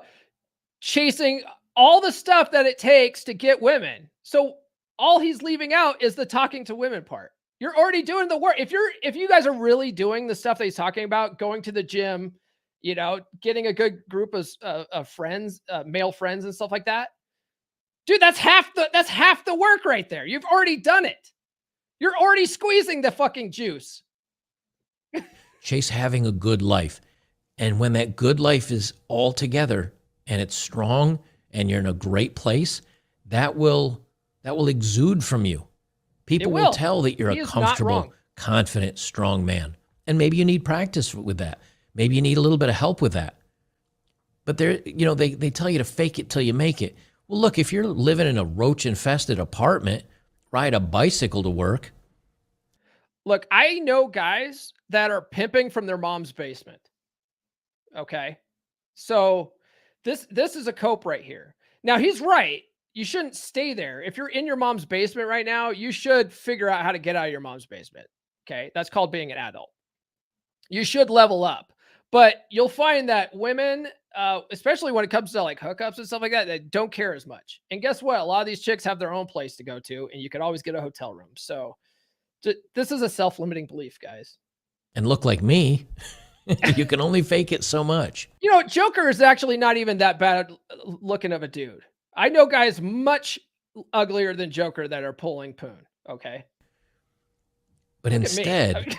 [SPEAKER 2] chasing all the stuff that it takes to get women. So all he's leaving out is the talking to women part. You're already doing the work. If you guys are really doing the stuff that he's talking about, going to the gym, getting a good group of friends, male friends and stuff like that, dude, that's half the work right there. You've already done it. You're already squeezing the fucking juice.
[SPEAKER 5] Chase having a good life. And when that good life is all together and it's strong and you're in a great place, that will exude from you. People will tell that you're a comfortable, confident, strong man. And maybe you need practice with that. Maybe you need a little bit of help with that. But they tell you to fake it till you make it. Well, look, if you're living in a roach-infested apartment, ride a bicycle to work.
[SPEAKER 2] Look, I know guys that are pimping from their mom's basement. Okay. So this is a cope right here. Now he's right. You shouldn't stay there. If you're in your mom's basement right now, you should figure out how to get out of your mom's basement. Okay. That's called being an adult. You should level up, but you'll find that women, especially when it comes to like hookups and stuff like that, they don't care as much. And guess what? A lot of these chicks have their own place to go to, and you can always get a hotel room. So this is a self-limiting belief, guys.
[SPEAKER 5] And look like me. You can only fake it so much.
[SPEAKER 2] Joker is actually not even that bad looking of a dude. I know guys much uglier than Joker that are pulling poon. Okay.
[SPEAKER 5] But instead,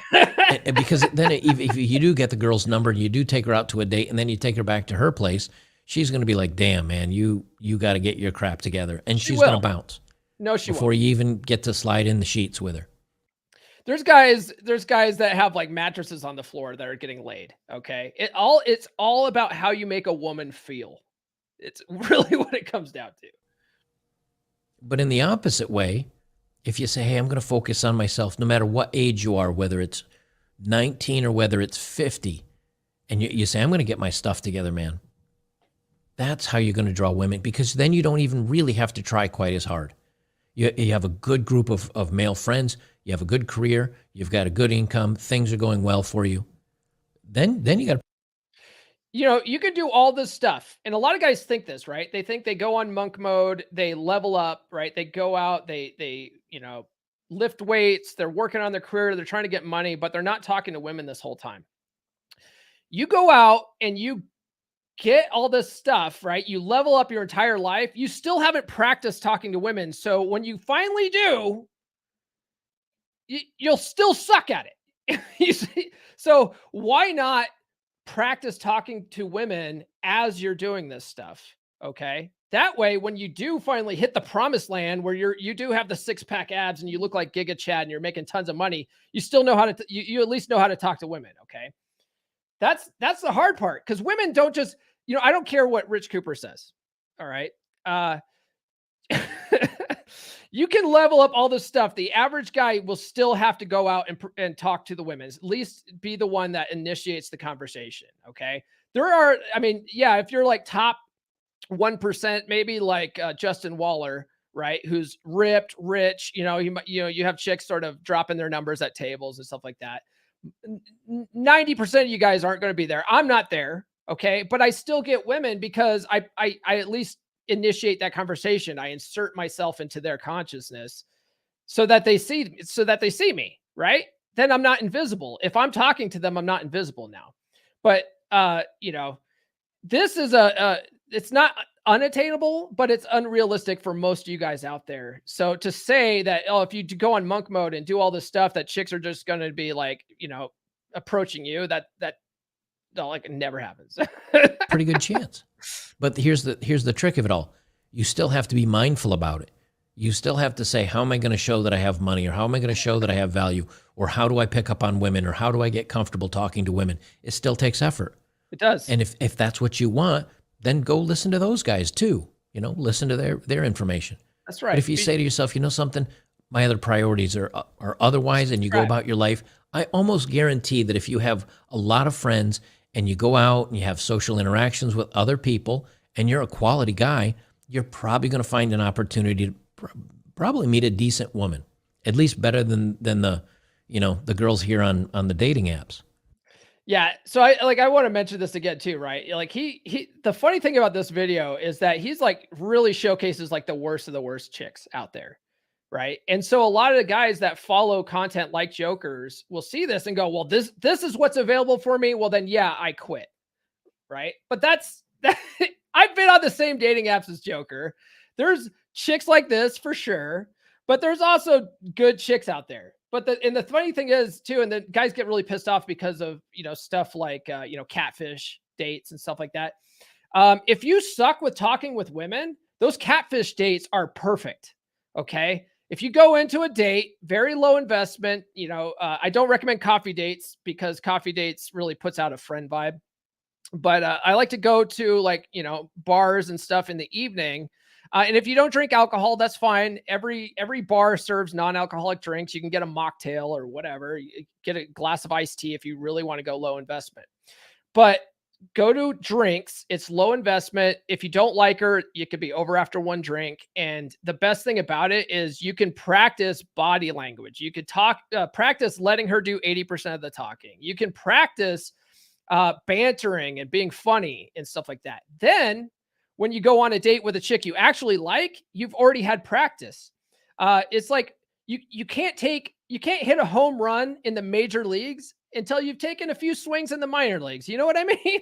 [SPEAKER 5] because then if you do get the girl's number and you do take her out to a date and then you take her back to her place, she's going to be like, damn, man, you got to get your crap together. And she's going to bounce.
[SPEAKER 2] No, she
[SPEAKER 5] before you even get to slide in the sheets with her.
[SPEAKER 2] There's guys that have like mattresses on the floor that are getting laid. Okay. It's all about how you make a woman feel. It's really what it comes down to.
[SPEAKER 5] But in the opposite way, if you say, hey, I'm going to focus on myself, no matter what age you are, whether it's 19 or whether it's 50, and you say, I'm going to get my stuff together, man. That's how you're going to draw women, because then you don't even really have to try quite as hard. You have a good group of male friends. You have a good career. You've got a good income. Things are going well for you. Then you got to.
[SPEAKER 2] You can do all this stuff. And a lot of guys think this, right? They think they go on monk mode, they level up, right? They go out, they lift weights, they're working on their career, they're trying to get money, but they're not talking to women this whole time. You go out and you get all this stuff, right? You level up your entire life. You still haven't practiced talking to women. So when you finally do, you'll still suck at it. You see? So why not practice talking to women as you're doing this stuff? Okay. That way, when you do finally hit the promised land where you do have the 6-pack abs and you look like Giga Chad and you're making tons of money, you still know how to, you at least know how to talk to women. Okay. That's the hard part. Cause women don't just, I don't care what Rich Cooper says. All right. You can level up all this stuff. The average guy will still have to go out and talk to the women, at least be the one that initiates the conversation. Okay. If you're like top 1%, maybe like Justin Waller, right? Who's ripped, rich, you have chicks sort of dropping their numbers at tables and stuff like that. 90% of you guys aren't going to be there. I'm not there. Okay. But I still get women because I at least initiate that conversation. I insert myself into their consciousness so that they see me, right? Then I'm not invisible. If I'm talking to them, I'm not invisible now. But, this is it's not unattainable, but it's unrealistic for most of you guys out there. So to say that, if you go on monk mode and do all this stuff, that chicks are just going to be like, approaching you, that never happens.
[SPEAKER 5] Pretty good chance. But here's the trick of it all. You still have to be mindful about it. You still have to say, how am I going to show that I have money, or how am I going to show that I have value, or how do I pick up on women, or how do I get comfortable talking to women? It still takes effort.
[SPEAKER 2] It does.
[SPEAKER 5] And if that's what you want, then go listen to those guys too. Listen to their information.
[SPEAKER 2] That's right.
[SPEAKER 5] But if you say to yourself, you know something, my other priorities are otherwise, and you go about your life, I almost guarantee that if you have a lot of friends and you go out and you have social interactions with other people and you're a quality guy, you're probably going to find an opportunity to probably meet a decent woman, at least better than the girls here on the dating apps.
[SPEAKER 2] Yeah. So I want to mention this again too, right? Like the funny thing about this video is that he's like really showcases like the worst of the worst chicks out there. Right. And so a lot of the guys that follow content like Jokers will see this and go, well, this is what's available for me. Well, then, yeah, I quit. Right. But I've been on the same dating apps as Joker. There's chicks like this for sure, but there's also good chicks out there. But the funny thing is too, and the guys get really pissed off because of, stuff like, catfish dates and stuff like that. If you suck with talking with women, those catfish dates are perfect. Okay. If you go into a date, very low investment, I don't recommend coffee dates because coffee dates really puts out a friend vibe. But I like to go to bars and stuff in the evening. And if you don't drink alcohol, that's fine. Every bar serves non-alcoholic drinks. You can get a mocktail or whatever. You get a glass of iced tea if you really want to go low investment. But go to drinks. It's low investment. If you don't like her, you could be over after one drink. And the best thing about it is you can practice body language. You could practice letting her do 80% of the talking. You can practice bantering and being funny and stuff like that. Then when you go on a date with a chick you actually like, you've already had practice. It's like you can't hit a home run in the major leagues until you've taken a few swings in the minor leagues. You know what I mean?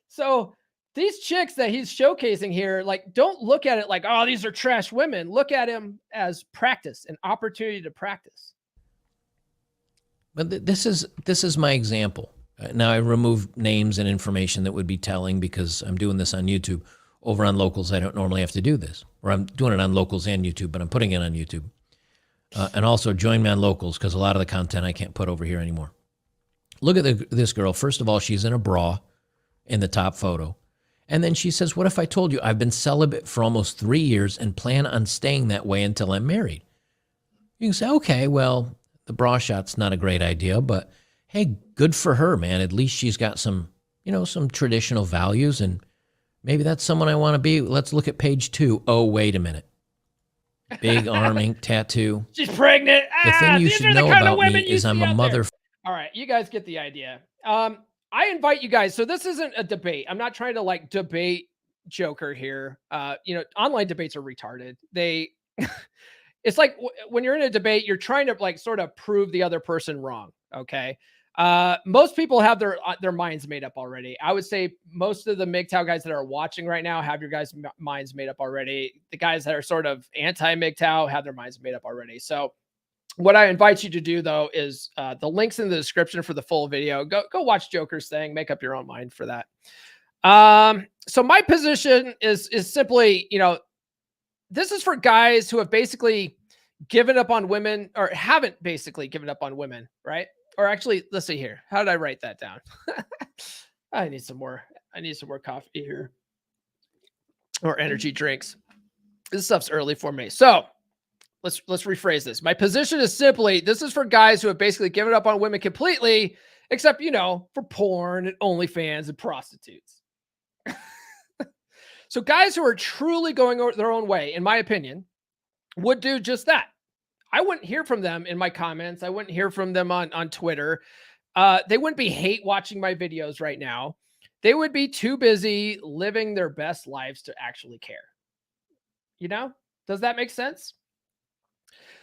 [SPEAKER 2] So these chicks that he's showcasing here, don't look at it like, oh, these are trash women. Look at him as practice, an opportunity to practice.
[SPEAKER 5] But this is my example. Now I remove names and information that would be telling because I'm doing this on YouTube. Over on Locals, I don't normally have to do this, or I'm doing it on Locals and YouTube, but I'm putting it on YouTube. And also join me on Locals because a lot of the content I can't put over here anymore. Look at this girl. First of all, she's in a bra in the top photo. And then she says, what if I told you I've been celibate for almost 3 years and plan on staying that way until I'm married? You can say, okay, well, the bra shot's not a great idea, but hey, good for her, man. At least she's got some traditional values, and maybe that's someone I want to be. Let's look at page 2. Oh, wait a minute. Big arming tattoo.
[SPEAKER 2] She's pregnant.
[SPEAKER 5] The thing you should know about me is I'm a mother.
[SPEAKER 2] All right, you guys get the idea. I invite you guys. So this isn't a debate. I'm not trying to debate Joker here. Online debates are retarded. It's like when you're in a debate, you're trying to sort of prove the other person wrong. Okay. Most people have their minds made up already. I would say most of the MGTOW guys that are watching right now have your guys' minds made up already. The guys that are sort of anti-MGTOW have their minds made up already. So what I invite you to do though is the links in the description for the full video. Go watch Joker's thing. Make up your own mind for that. So my position is simply, this is for guys who have basically given up on women or haven't basically given up on women, right? Or actually, let's see here. How did I write that down? I need some more coffee here or energy drinks. This stuff's early for me. So let's rephrase this. My position is simply, this is for guys who have basically given up on women completely, except, for porn and OnlyFans and prostitutes. So guys who are truly going their own way, in my opinion, would do just that. I wouldn't hear from them in my comments. I wouldn't hear from them on Twitter. They wouldn't be hate watching my videos right now. They would be too busy living their best lives to actually care. Does that make sense?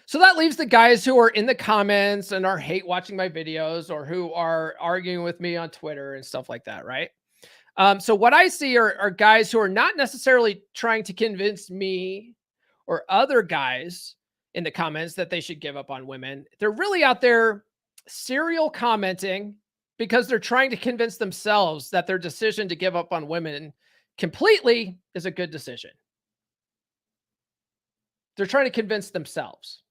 [SPEAKER 2] So that leaves the guys who are in the comments and are hate watching my videos or who are arguing with me on Twitter and stuff like that, right? So what I see are guys who are not necessarily trying to convince me or other guys in the comments that they should give up on women. They're really out there serial commenting because they're trying to convince themselves that their decision to give up on women completely is a good decision. They're trying to convince themselves.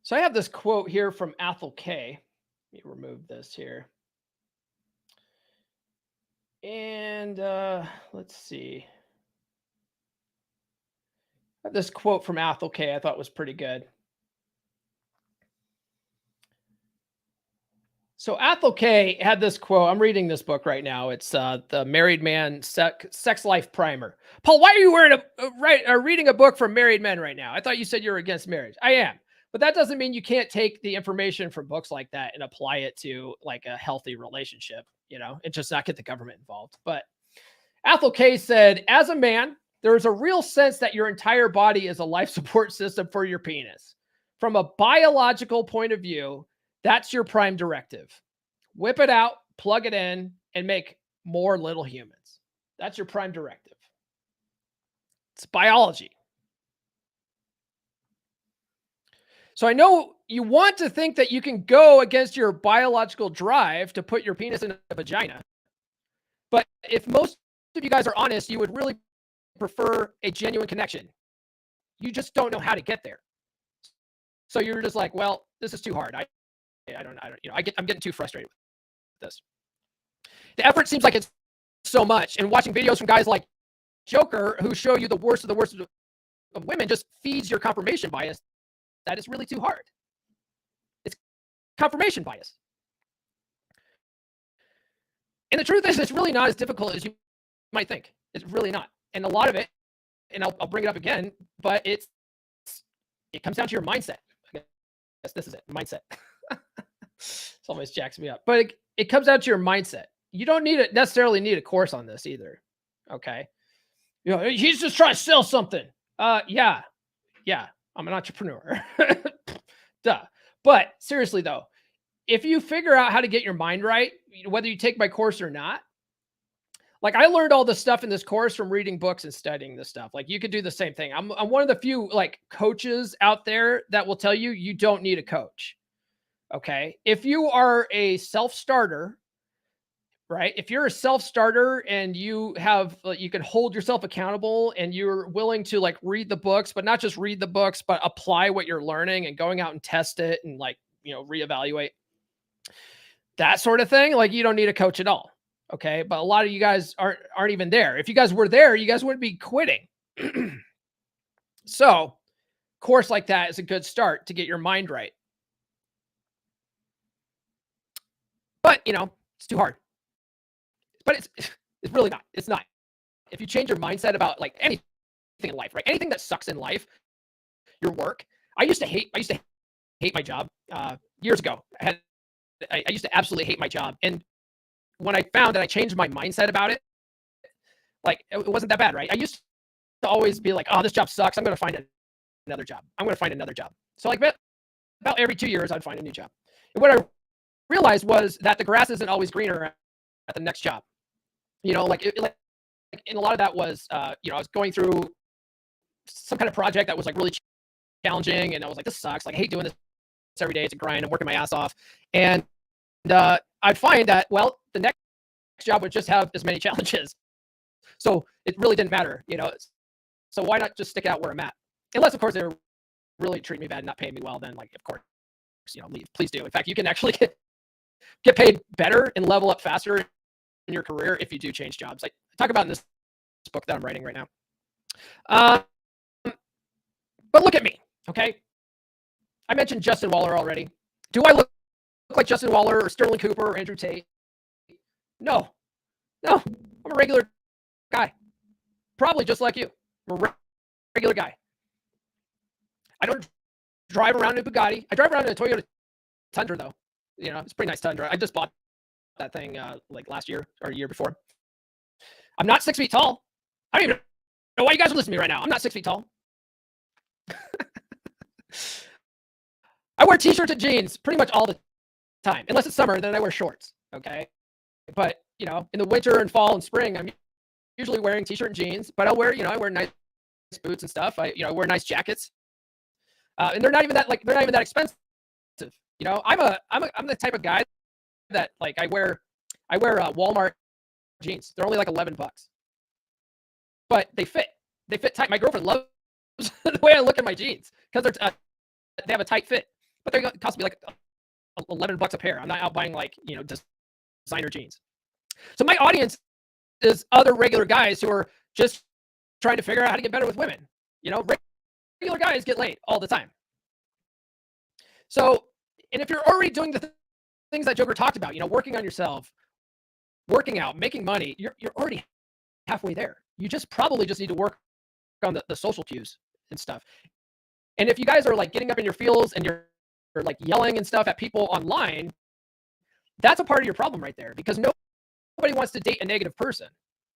[SPEAKER 2] So I have this quote here from Athol K. Let me remove this here. And let's see. I have this quote from Athol K. I thought was pretty good. So Athol K had this quote. I'm reading this book right now. It's the Married Man Sex Life Primer. Paul, why are you reading a book from married men right now? I thought you said you were against marriage. I am. But that doesn't mean you can't take the information from books like that and apply it to like a healthy relationship, and just not get the government involved. But Athol K said, as a man, there is a real sense that your entire body is a life support system for your penis. From a biological point of view, that's your prime directive. Whip it out, plug it in, and make more little humans. That's your prime directive. It's biology. So I know you want to think that you can go against your biological drive to put your penis in a vagina. But if most of you guys are honest, you would really prefer a genuine connection. You just don't know how to get there. So you're just like, well, this is too hard. I'm getting too frustrated with this. The effort seems like it's so much, and watching videos from guys like Joker who show you the worst of the worst of women just feeds your confirmation bias that it's really too hard. It's confirmation bias. And the truth is, it's really not as difficult as you might think. It's really not. And a lot of it, and I'll bring it up again, but it comes down to your mindset. I guess this is it, mindset. This almost jacks me up. But it comes down to your mindset. You don't necessarily need a course on this either. Okay. He's just trying to sell something. Yeah. I'm an entrepreneur. Duh. But seriously though, if you figure out how to get your mind right, whether you take my course or not, like I learned all this stuff in this course from reading books and studying this stuff. Like you could do the same thing. I'm one of the few like coaches out there that will tell you you don't need a coach. Okay. If you are a self-starter, right? If you're a self-starter and you can hold yourself accountable and you're willing to like read the books, but not just read the books, but apply what you're learning and going out and test it and like, reevaluate that sort of thing. Like you don't need a coach at all. Okay. But a lot of you guys aren't even there. If you guys were there, you guys wouldn't be quitting. So course like that is a good start to get your mind right. But it's too hard. But it's really not. It's not. If you change your mindset about like anything in life, right? Anything that sucks in life, your work. I used to hate my job years ago. I used to absolutely hate my job. And when I found that I changed my mindset about it, like it wasn't that bad, right? I used to always be like, oh, this job sucks. I'm going to find another job. So like about every 2 years, I'd find a new job. And what I realized was that the grass isn't always greener at the next job. And a lot of that was, I was going through some kind of project that was like really challenging. And I was like, this sucks. Like, I hate doing this every day. It's a grind. I'm working my ass off. And I'd find that, well, the next job would just have as many challenges. So it really didn't matter, so why not just stick out where I'm at? Unless, of course, they were really treating me bad and not paying me well, then like, of course, leave. Please do. In fact, you can actually get paid better and level up faster in your career if you do change jobs. I talk about in this book that I'm writing right now. But look at me, okay? I mentioned Justin Waller already. Do I look like Justin Waller or Sterling Cooper or Andrew Tate? No. I'm a regular guy. Probably just like you. I'm a regular guy. I don't drive around in a Bugatti. I drive around in a Toyota Tundra, though. It's a pretty nice Tundra. I just bought that thing like last year or a year before. I'm not 6 feet tall. I don't even know why you guys are listening to me right now. I'm not 6 feet tall. I wear t-shirts and jeans pretty much all the time. Unless it's summer, then I wear shorts. Okay. But, in the winter and fall and spring, I'm usually wearing t-shirt and jeans, but I wear nice boots and stuff. I wear nice jackets. And they're not even that expensive. I'm the type of guy that like I wear Walmart jeans. They're only like $11, but they fit. They fit tight. My girlfriend loves the way I look at my jeans because they have a tight fit, but they cost me like $11 a pair. I'm not out buying like, designer jeans. So my audience is other regular guys who are just trying to figure out how to get better with women. Regular guys get laid all the time. So, and if you're already doing the things that Joker talked about, working on yourself, working out, making money, you're already halfway there. You probably just need to work on the social cues and stuff. And if you guys are like getting up in your feels and you're like yelling and stuff at people online, that's a part of your problem right there, because nobody wants to date a negative person.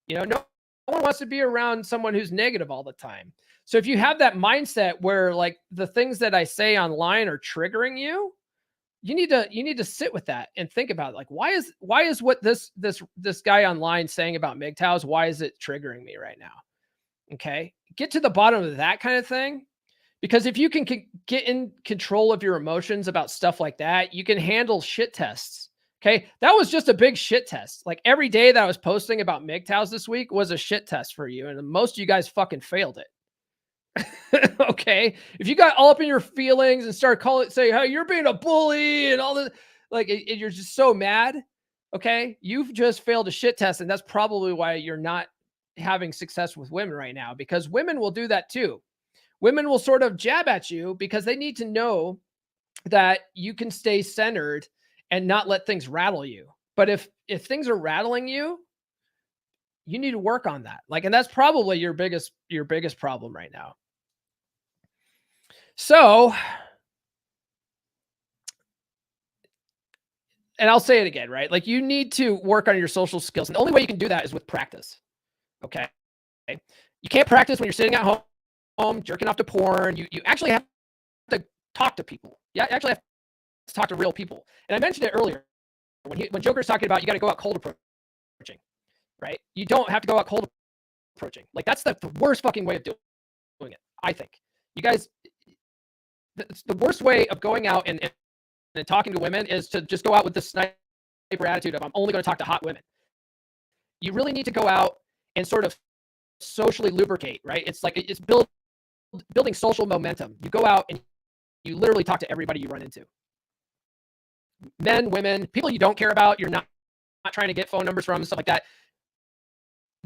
[SPEAKER 2] No one wants to be around someone who's negative all the time. So if you have that mindset where like the things that I say online are triggering you, you need to sit with that and think about it. Like, why is what this guy online saying about MGTOWs, why is it triggering me right now? Okay. Get to the bottom of that kind of thing. Because if you can get in control of your emotions about stuff like that, you can handle shit tests. Okay. That was just a big shit test. Like every day that I was posting about MGTOWs this week was a shit test for you. And most of you guys fucking failed it. Okay. If you got all up in your feelings and start say, hey, you're being a bully and all this, like you're just so mad. Okay. You've just failed a shit test. And that's probably why you're not having success with women right now, because women will do that too. Women will sort of jab at you because they need to know that you can stay centered and not let things rattle you. But if things are rattling you, you need to work on that. Like, and that's probably your biggest problem right now. So, and I'll say it again, right? Like you need to work on your social skills. And the only way you can do that is with practice. Okay. You can't practice when you're sitting at home jerking off to porn. You actually have to talk to people. Yeah, actually have to talk to real people. And I mentioned it earlier when Joker's talking about you got to go out cold approaching, right? You don't have to go out cold approaching. Like that's the worst fucking way of doing it, I think. You guys, the worst way of going out and talking to women is to just go out with this sniper attitude of I'm only going to talk to hot women. You really need to go out and sort of socially lubricate, right? It's like it's building social momentum. You go out and you literally talk to everybody you run into. Men, women, people you don't care about, you're not trying to get phone numbers from and stuff like that.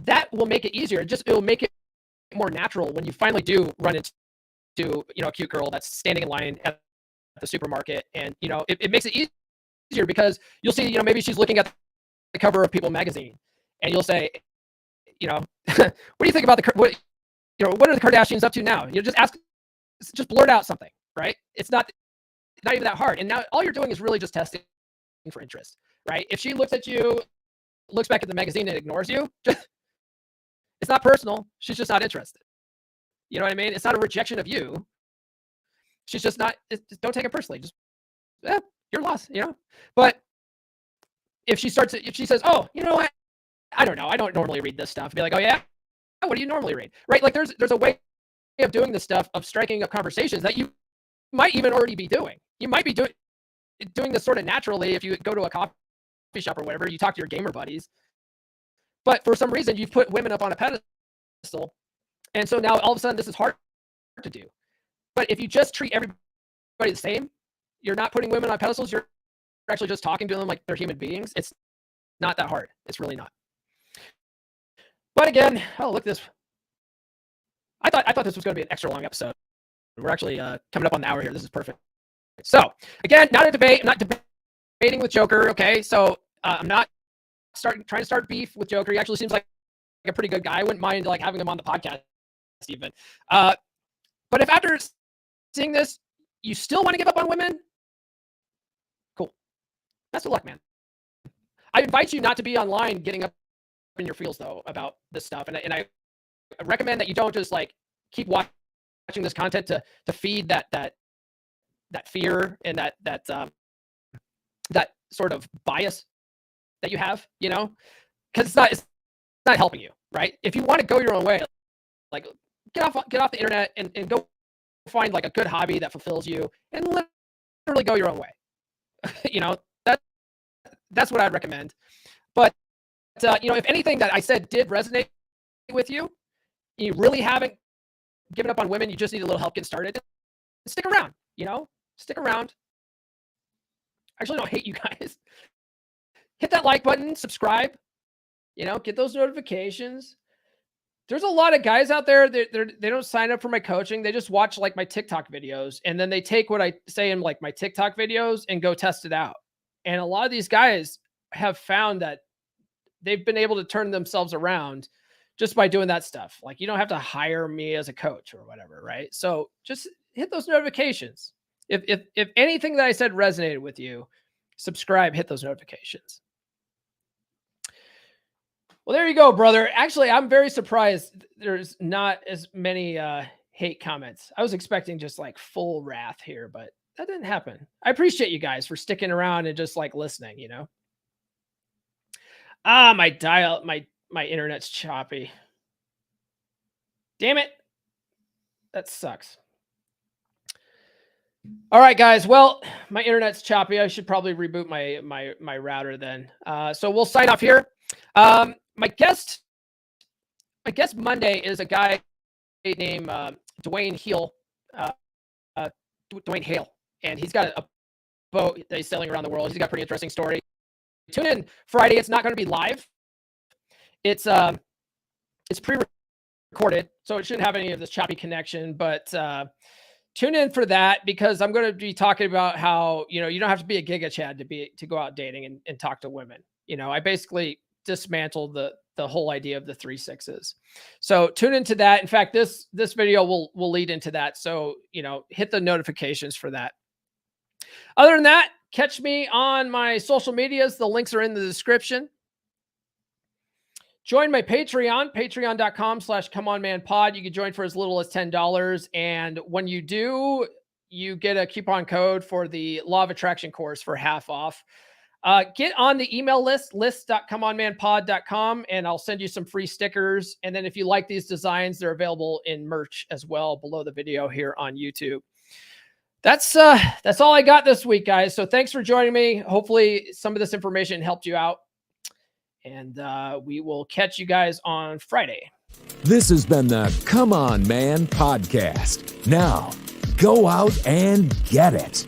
[SPEAKER 2] That will make it easier. It will make it more natural when you finally do run into a cute girl that's standing in line at the supermarket, and it makes it easier because you'll see maybe she's looking at the cover of People magazine, and you'll say, what do you think about what are the Kardashians up to now? Just blurt out something, right? It's not even that hard. And now all you're doing is really just testing for interest, right? If she looks at you, looks back at the magazine and ignores you, it's not personal. She's just not interested. You know what I mean? It's not a rejection of you. She's just not, don't take it personally. Just, your loss, But if she says, oh, I don't know. I don't normally read this stuff. Be like, oh yeah? What do you normally read? Right? Like there's a way of doing this stuff, of striking up conversations that you might even already be doing. You might be doing this sort of naturally if you go to a coffee shop or whatever, you talk to your gamer buddies. But for some reason, you've put women up on a pedestal. And so now all of a sudden this is hard to do. But if you just treat everybody the same, you're not putting women on pedestals, you're actually just talking to them like they're human beings. It's not that hard. It's really not. But again, look at this. I thought this was going to be an extra long episode. We're actually coming up on the hour here. This is perfect. So again, not a debate. I'm not debating with Joker. Okay, so I'm not trying to start beef with Joker. He actually seems like a pretty good guy. I wouldn't mind like having him on the podcast even. But if after seeing this, you still want to give up on women, cool. Best of luck, man. I invite you not to be online getting up in your feels though about this stuff, and I recommend that you don't just like keep watching this content to feed that fear and that sort of bias that you have, because it's not helping you, right? If you want to go your own way, like get off the internet and go find like a good hobby that fulfills you and literally go your own way. That's what I'd recommend. But if anything that I said did resonate with you, you really haven't given up on women, you just need a little help getting started, stick around, stick around. I actually don't hate you guys. Hit that like button, subscribe, get those notifications. There's a lot of guys out there that they don't sign up for my coaching. They just watch like my TikTok videos, and then they take what I say in like my TikTok videos and go test it out. And a lot of these guys have found that they've been able to turn themselves around just by doing that stuff. Like, you don't have to hire me as a coach or whatever, right? So just hit those notifications. If anything that I said resonated with you, subscribe, hit those notifications. Well, there you go, brother. Actually, I'm very surprised there's not as many hate comments. I was expecting just like full wrath here, but that didn't happen. I appreciate you guys for sticking around and just like listening, my internet's choppy. Damn it. That sucks. All right, guys. Well, my internet's choppy. I should probably reboot my router then. So we'll sign off here. My guest Monday is a guy named Dwayne Hale, and he's got a boat that he's sailing around the world. He's got a pretty interesting story. Tune in Friday. It's not going to be live. It's pre-recorded, so it shouldn't have any of this choppy connection, but tune in for that, because I'm going to be talking about how, you don't have to be a Giga Chad to go out dating and talk to women. I basically dismantled the whole idea of the 3 6s. So tune into that. In fact, this video will lead into that. So, hit the notifications for that. Other than that, catch me on my social medias. The links are in the description. Join my Patreon, patreon.com/comeonmanpod. You can join for as little as $10. And when you do, you get a coupon code for the Law of Attraction course for half off. Get on the email list.comeonmanpod.com, and I'll send you some free stickers. And then if you like these designs, they're available in merch as well below the video here on YouTube. That's all I got this week, guys. So thanks for joining me. Hopefully some of this information helped you out. And we will catch you guys on Friday.
[SPEAKER 3] This has been the Come On Man podcast. Now, go out and get it.